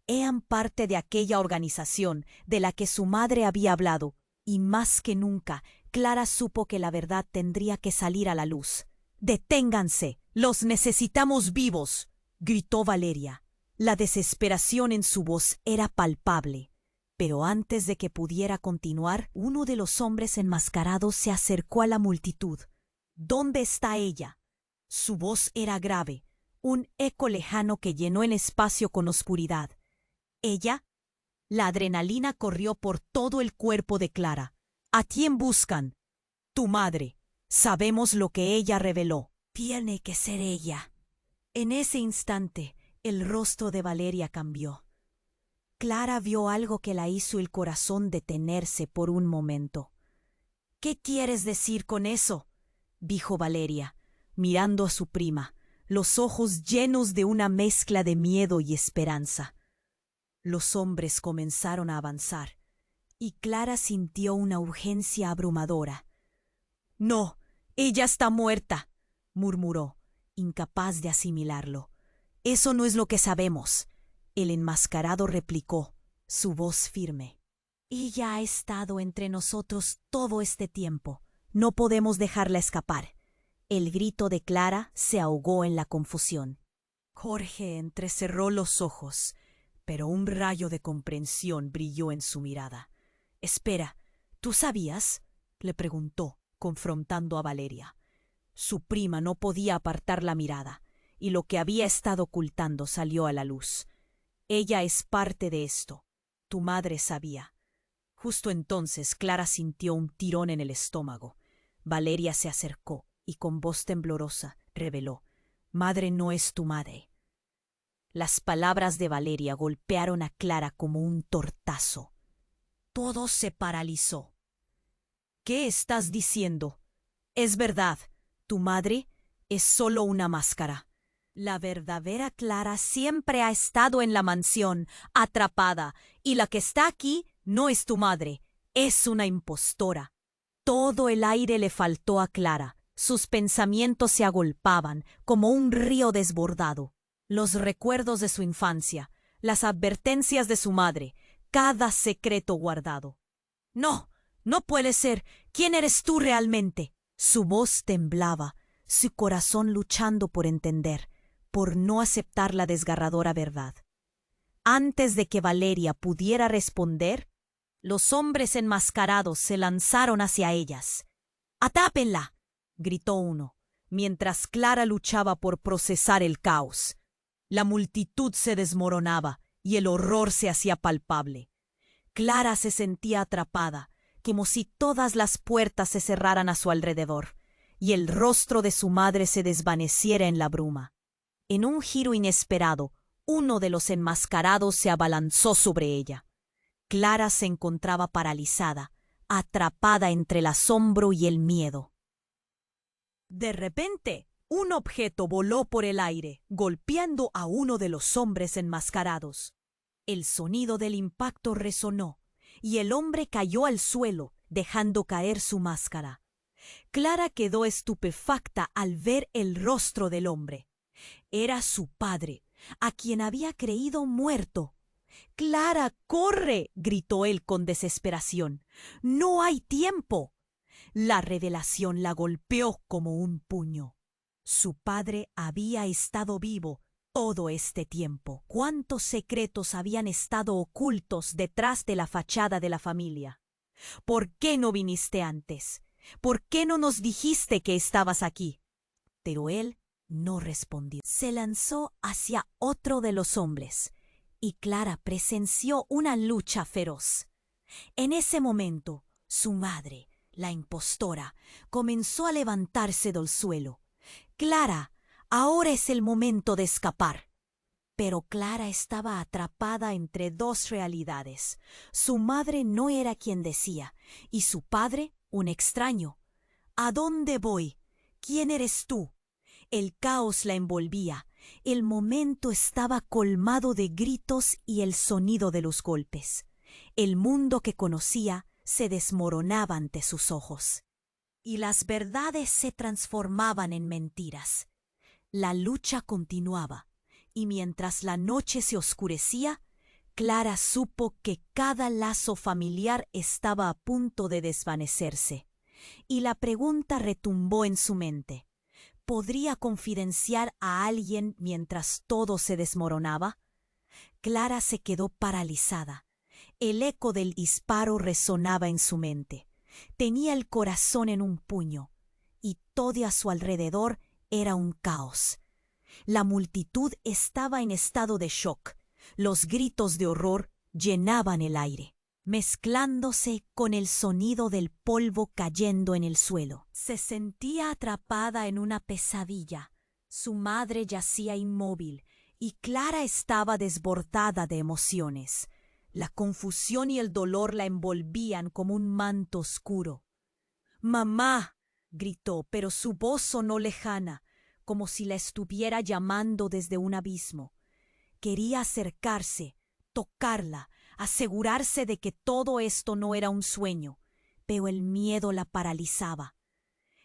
Eran parte de aquella organización de la que su madre había hablado, y más que nunca, Clara supo que la verdad tendría que salir a la luz. «¡Deténganse! ¡Los necesitamos vivos!», gritó Valeria. La desesperación en su voz era palpable. Pero antes de que pudiera continuar, uno de los hombres enmascarados se acercó a la multitud. «¿Dónde está ella?». Su voz era grave, un eco lejano que llenó el espacio con oscuridad. «¿Ella? La adrenalina corrió por todo el cuerpo de Clara. ¿A quién buscan? Tu madre. Sabemos lo que ella reveló. Tiene que ser ella. En ese instante, el rostro de Valeria cambió. Clara vio algo que la hizo el corazón detenerse por un momento. ¿Qué quieres decir con eso?, dijo Valeria, mirando a su prima, los ojos llenos de una mezcla de miedo y esperanza. Los hombres comenzaron a avanzar, y Clara sintió una urgencia abrumadora. «No, ella está muerta», murmuró, incapaz de asimilarlo. «Eso no es lo que sabemos», el enmascarado replicó, su voz firme. «Ella ha estado entre nosotros todo este tiempo. No podemos dejarla escapar». El grito de Clara se ahogó en la confusión. Jorge entrecerró los ojos, pero un rayo de comprensión brilló en su mirada. «Espera, ¿tú sabías?», le preguntó, confrontando a Valeria. Su prima no podía apartar la mirada, y lo que había estado ocultando salió a la luz. «Ella es parte de esto. Tu madre sabía». Justo entonces Clara sintió un tirón en el estómago. Valeria se acercó y con voz temblorosa reveló: «Madre no es tu madre». Las palabras de Valeria golpearon a Clara como un tortazo. Todo se paralizó. «¿Qué estás diciendo? Es verdad, tu madre es solo una máscara». La verdadera Clara siempre ha estado en la mansión, atrapada, y la que está aquí no es tu madre, es una impostora. Todo el aire le faltó a Clara. Sus pensamientos se agolpaban como un río desbordado. Los recuerdos de su infancia, las advertencias de su madre, cada secreto guardado. «No, no puede ser. ¿Quién eres tú realmente?». Su voz temblaba, su corazón luchando por entender, por no aceptar la desgarradora verdad. Antes de que Valeria pudiera responder, los hombres enmascarados se lanzaron hacia ellas. «¡Atápenla!», gritó uno, mientras Clara luchaba por procesar el caos. La multitud se desmoronaba y el horror se hacía palpable. Clara se sentía atrapada, como si todas las puertas se cerraran a su alrededor, y el rostro de su madre se desvaneciera en la bruma. En un giro inesperado, uno de los enmascarados se abalanzó sobre ella. Clara se encontraba paralizada, atrapada entre el asombro y el miedo. De repente, un objeto voló por el aire, golpeando a uno de los hombres enmascarados. El sonido del impacto resonó, y el hombre cayó al suelo, dejando caer su máscara. Clara quedó estupefacta al ver el rostro del hombre. Era su padre, a quien había creído muerto. «¡Clara, corre!», gritó él con desesperación. «¡No hay tiempo!». La revelación la golpeó como un puño. Su padre había estado vivo todo este tiempo. ¿Cuántos secretos habían estado ocultos detrás de la fachada de la familia? «¿Por qué no viniste antes? ¿Por qué no nos dijiste que estabas aquí?». Pero él no respondió. Se lanzó hacia otro de los hombres, y Clara presenció una lucha feroz. En ese momento, su madre, la impostora, comenzó a levantarse del suelo. «Clara, ahora es el momento de escapar». Pero Clara estaba atrapada entre dos realidades. Su madre no era quien decía, y su padre un extraño. «¿A dónde voy? ¿Quién eres tú?». El caos la envolvía. El momento estaba colmado de gritos y el sonido de los golpes. El mundo que conocía se desmoronaba ante sus ojos. Y las verdades se transformaban en mentiras. La lucha continuaba, y mientras la noche se oscurecía, Clara supo que cada lazo familiar estaba a punto de desvanecerse, y la pregunta retumbó en su mente: ¿podría confidenciar a alguien mientras todo se desmoronaba? Clara se quedó paralizada. El eco del disparo resonaba en su mente. Tenía el corazón en un puño, y todo a su alrededor era un caos. La multitud estaba en estado de shock. Los gritos de horror llenaban el aire, mezclándose con el sonido del polvo cayendo en el suelo. Se sentía atrapada en una pesadilla. Su madre yacía inmóvil y Clara estaba desbordada de emociones. La confusión y el dolor la envolvían como un manto oscuro. «¡Mamá!», gritó, pero su voz sonó lejana, como si la estuviera llamando desde un abismo. Quería acercarse, tocarla, asegurarse de que todo esto no era un sueño, pero el miedo la paralizaba.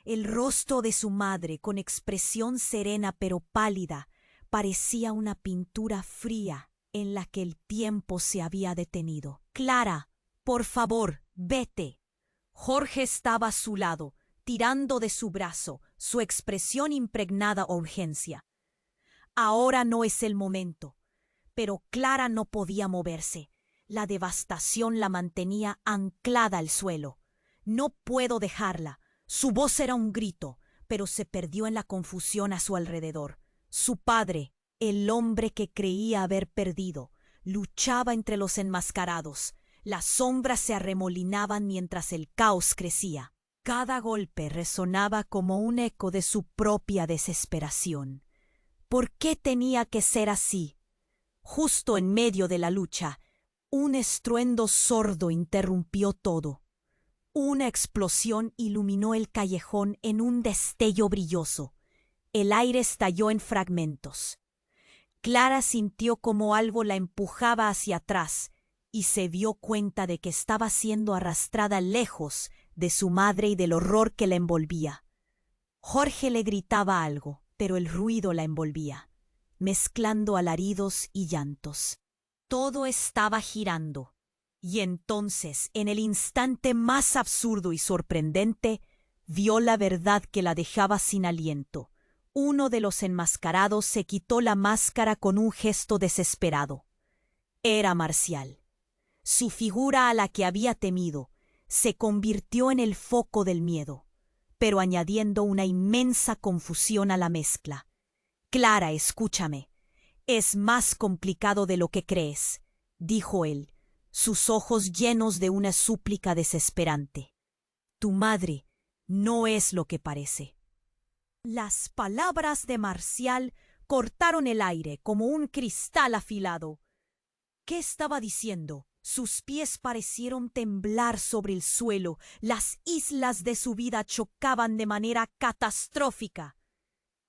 El rostro de su madre, con expresión serena pero pálida, parecía una pintura fría en la que el tiempo se había detenido. «Clara, por favor, vete». Jorge estaba a su lado, tirando de su brazo, su expresión impregnada de urgencia. Ahora no es el momento. Pero Clara no podía moverse. La devastación la mantenía anclada al suelo. «No puedo dejarla». Su voz era un grito, pero se perdió en la confusión a su alrededor. Su padre, el hombre que creía haber perdido, luchaba entre los enmascarados. Las sombras se arremolinaban mientras el caos crecía. Cada golpe resonaba como un eco de su propia desesperación. ¿Por qué tenía que ser así? Justo en medio de la lucha, un estruendo sordo interrumpió todo. Una explosión iluminó el callejón en un destello brilloso. El aire estalló en fragmentos. Clara sintió como algo la empujaba hacia atrás y se dio cuenta de que estaba siendo arrastrada lejos de su madre y del horror que la envolvía. Jorge le gritaba algo, pero el ruido la envolvía, mezclando alaridos y llantos. Todo estaba girando. Y entonces, en el instante más absurdo y sorprendente, vio la verdad que la dejaba sin aliento. Uno de los enmascarados se quitó la máscara con un gesto desesperado. Era Marcial. Su figura, a la que había temido, se convirtió en el foco del miedo, pero añadiendo una inmensa confusión a la mezcla. «Clara, escúchame. Es más complicado de lo que crees», dijo él, sus ojos llenos de una súplica desesperante. «Tu madre no es lo que parece». Las palabras de Marcial cortaron el aire como un cristal afilado. ¿Qué estaba diciendo? Sus pies parecieron temblar sobre el suelo. Las islas de su vida chocaban de manera catastrófica.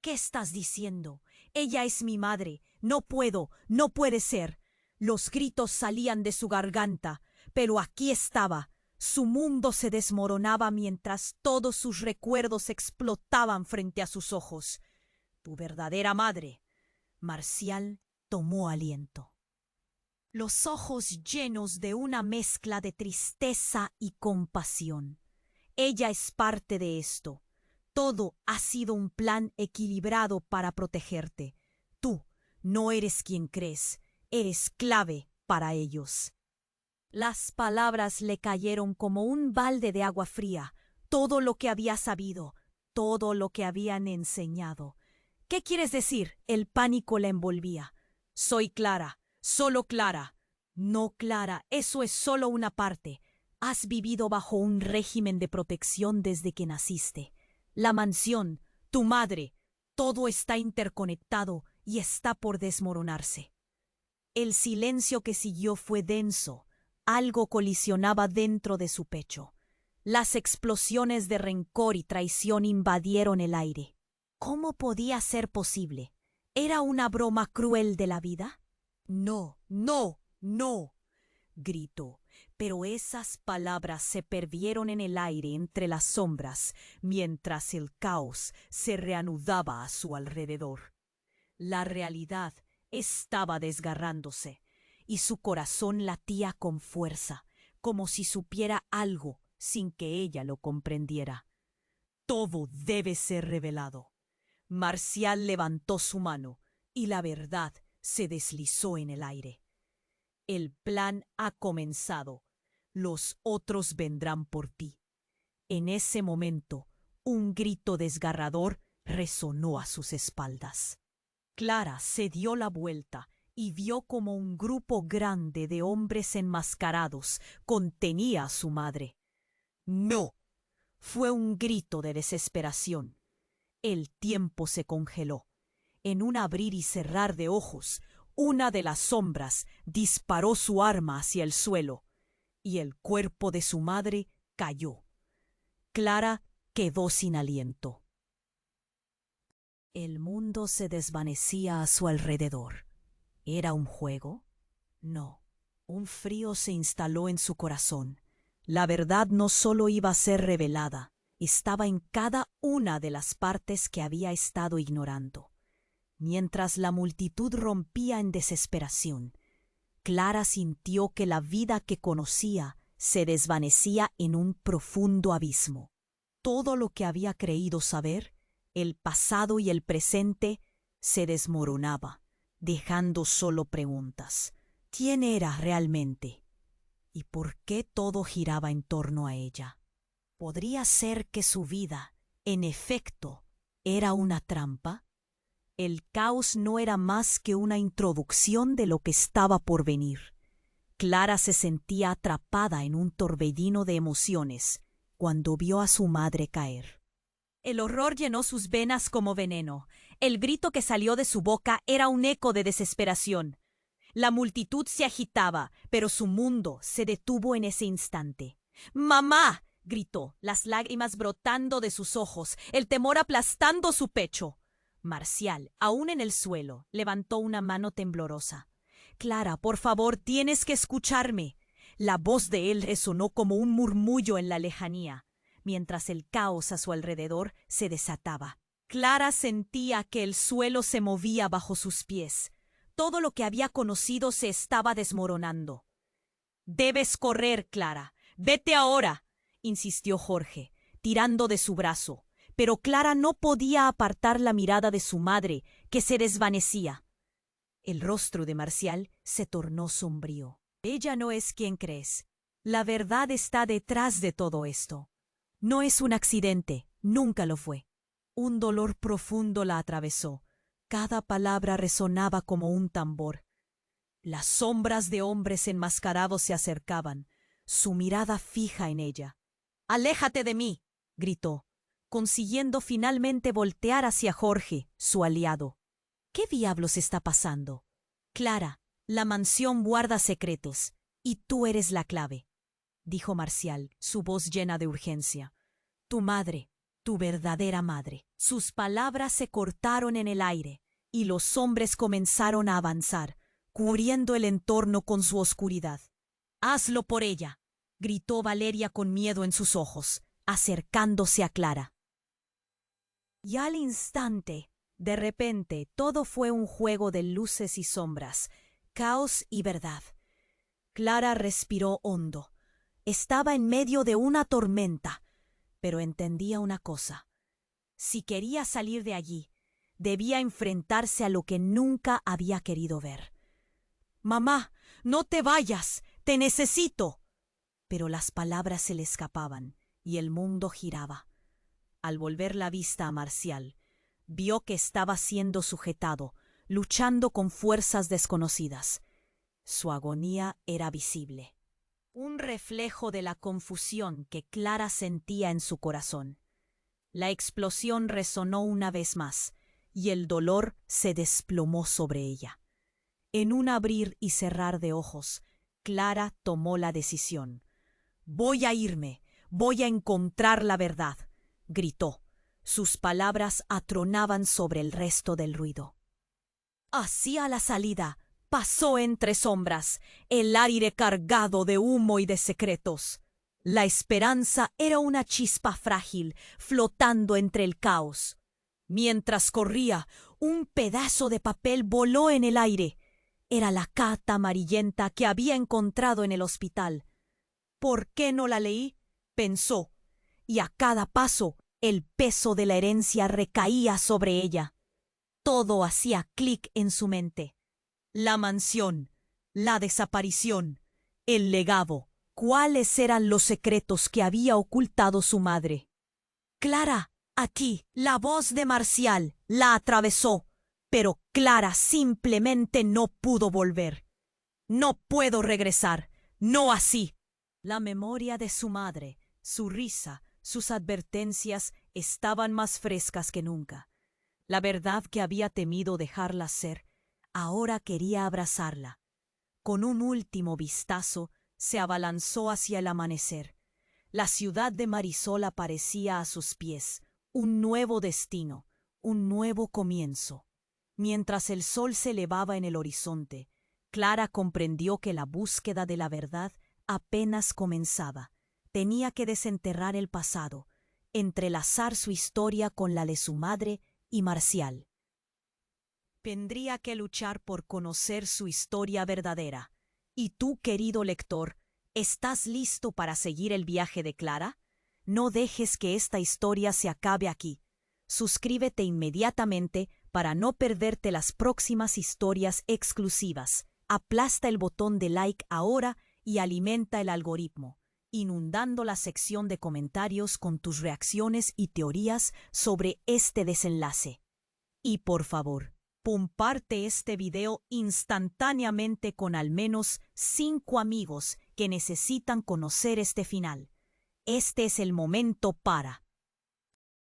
«¿Qué estás diciendo? Ella es mi madre. No puedo, no puede ser». Los gritos salían de su garganta, pero aquí estaba. Su mundo se desmoronaba mientras todos sus recuerdos explotaban frente a sus ojos. «Tu verdadera madre». Marcial tomó aliento. Los ojos llenos de una mezcla de tristeza y compasión. «Ella es parte de esto. Todo ha sido un plan equilibrado para protegerte. Tú no eres quien crees. Eres clave para ellos». Las palabras le cayeron como un balde de agua fría. Todo lo que había sabido, todo lo que habían enseñado. «¿Qué quieres decir?». El pánico la envolvía. «Soy Clara, solo Clara». «No, Clara, eso es solo una parte. Has vivido bajo un régimen de protección desde que naciste. La mansión, tu madre, todo está interconectado y está por desmoronarse». El silencio que siguió fue denso. Algo colisionaba dentro de su pecho. Las explosiones de rencor y traición invadieron el aire. ¿Cómo podía ser posible? ¿Era una broma cruel de la vida? «No, no, no», gritó, pero esas palabras se perdieron en el aire entre las sombras, mientras el caos se reanudaba a su alrededor. La realidad estaba desgarrándose, y su corazón latía con fuerza, como si supiera algo sin que ella lo comprendiera. «Todo debe ser revelado». Marcial levantó su mano, y la verdad se deslizó en el aire. «El plan ha comenzado. Los otros vendrán por ti». En ese momento, un grito desgarrador resonó a sus espaldas. Clara se dio la vuelta y vio como un grupo grande de hombres enmascarados contenía a su madre. ¡No! Fue un grito de desesperación. El tiempo se congeló. En un abrir y cerrar de ojos, una de las sombras disparó su arma hacia el suelo, y el cuerpo de su madre cayó. Clara quedó sin aliento. El mundo se desvanecía a su alrededor. ¿Era un juego? No. Un frío se instaló en su corazón. La verdad no solo iba a ser revelada, estaba en cada una de las partes que había estado ignorando. Mientras la multitud rompía en desesperación, Clara sintió que la vida que conocía se desvanecía en un profundo abismo. Todo lo que había creído saber, el pasado y el presente, se desmoronaba, dejando solo preguntas. ¿Quién era realmente? ¿Y por qué todo giraba en torno a ella? ¿Podría ser que su vida, en efecto, era una trampa? El caos no era más que una introducción de lo que estaba por venir. Clara se sentía atrapada en un torbellino de emociones cuando vio a su madre caer. El horror llenó sus venas como veneno. El grito que salió de su boca era un eco de desesperación. La multitud se agitaba, pero su mundo se detuvo en ese instante. ¡Mamá!, gritó, las lágrimas brotando de sus ojos, el temor aplastando su pecho. Marcial, aún en el suelo, levantó una mano temblorosa. «Clara, por favor, tienes que escucharme». La voz de él resonó como un murmullo en la lejanía, mientras el caos a su alrededor se desataba. Clara sentía que el suelo se movía bajo sus pies. Todo lo que había conocido se estaba desmoronando. «Debes correr, Clara. Vete ahora», insistió Jorge, tirando de su brazo. Pero Clara no podía apartar la mirada de su madre, que se desvanecía. El rostro de Marcial se tornó sombrío. «Ella no es quien crees. La verdad está detrás de todo esto. No es un accidente, nunca lo fue». Un dolor profundo la atravesó. Cada palabra resonaba como un tambor. Las sombras de hombres enmascarados se acercaban, su mirada fija en ella. «¡Aléjate de mí!», gritó, consiguiendo finalmente voltear hacia Jorge, su aliado. «¿Qué diablos está pasando? Clara, la mansión guarda secretos, y tú eres la clave», dijo Marcial, su voz llena de urgencia. «Tu madre, tu verdadera madre». Sus palabras se cortaron en el aire, y los hombres comenzaron a avanzar, cubriendo el entorno con su oscuridad. «Hazlo por ella», gritó Valeria con miedo en sus ojos, acercándose a Clara. Y al instante, de repente, todo fue un juego de luces y sombras, caos y verdad. Clara respiró hondo. Estaba en medio de una tormenta, pero entendía una cosa. Si quería salir de allí, debía enfrentarse a lo que nunca había querido ver. «Mamá, no te vayas, te necesito». Pero las palabras se le escapaban y el mundo giraba. Al volver la vista a Marcial, vio que estaba siendo sujetado, luchando con fuerzas desconocidas. Su agonía era visible, un reflejo de la confusión que Clara sentía en su corazón. La explosión resonó una vez más, y el dolor se desplomó sobre ella. En un abrir y cerrar de ojos, Clara tomó la decisión. «Voy a irme, voy a encontrar la verdad», gritó. Sus palabras atronaban sobre el resto del ruido. Hacia la salida, pasó entre sombras, el aire cargado de humo y de secretos. La esperanza era una chispa frágil, flotando entre el caos. Mientras corría, un pedazo de papel voló en el aire. Era la carta amarillenta que había encontrado en el hospital. «¿Por qué no la leí?», pensó, y a cada paso el peso de la herencia recaía sobre ella. Todo hacía clic en su mente. La mansión, la desaparición, el legado. ¿Cuáles eran los secretos que había ocultado su madre? «Clara, aquí». La voz de Marcial la atravesó. Pero Clara simplemente no pudo volver. No puedo regresar, no así. La memoria de su madre, su risa, sus advertencias estaban más frescas que nunca. La verdad que había temido dejarla ser, ahora quería abrazarla. Con un último vistazo, se abalanzó hacia el amanecer. La ciudad de Marisol aparecía a sus pies, un nuevo destino, un nuevo comienzo. Mientras el sol se elevaba en el horizonte, Clara comprendió que la búsqueda de la verdad apenas comenzaba. Tenía que desenterrar el pasado, entrelazar su historia con la de su madre y Marcial. Tendría que luchar por conocer su historia verdadera. ¿Y tú, querido lector, estás listo para seguir el viaje de Clara? No dejes que esta historia se acabe aquí. Suscríbete inmediatamente para no perderte las próximas historias exclusivas. Aplasta el botón de like ahora y alimenta el algoritmo, inundando la sección de comentarios con tus reacciones y teorías sobre este desenlace. Y por favor, comparte este video instantáneamente con al menos 5 amigos que necesitan conocer este final. Este es el momento para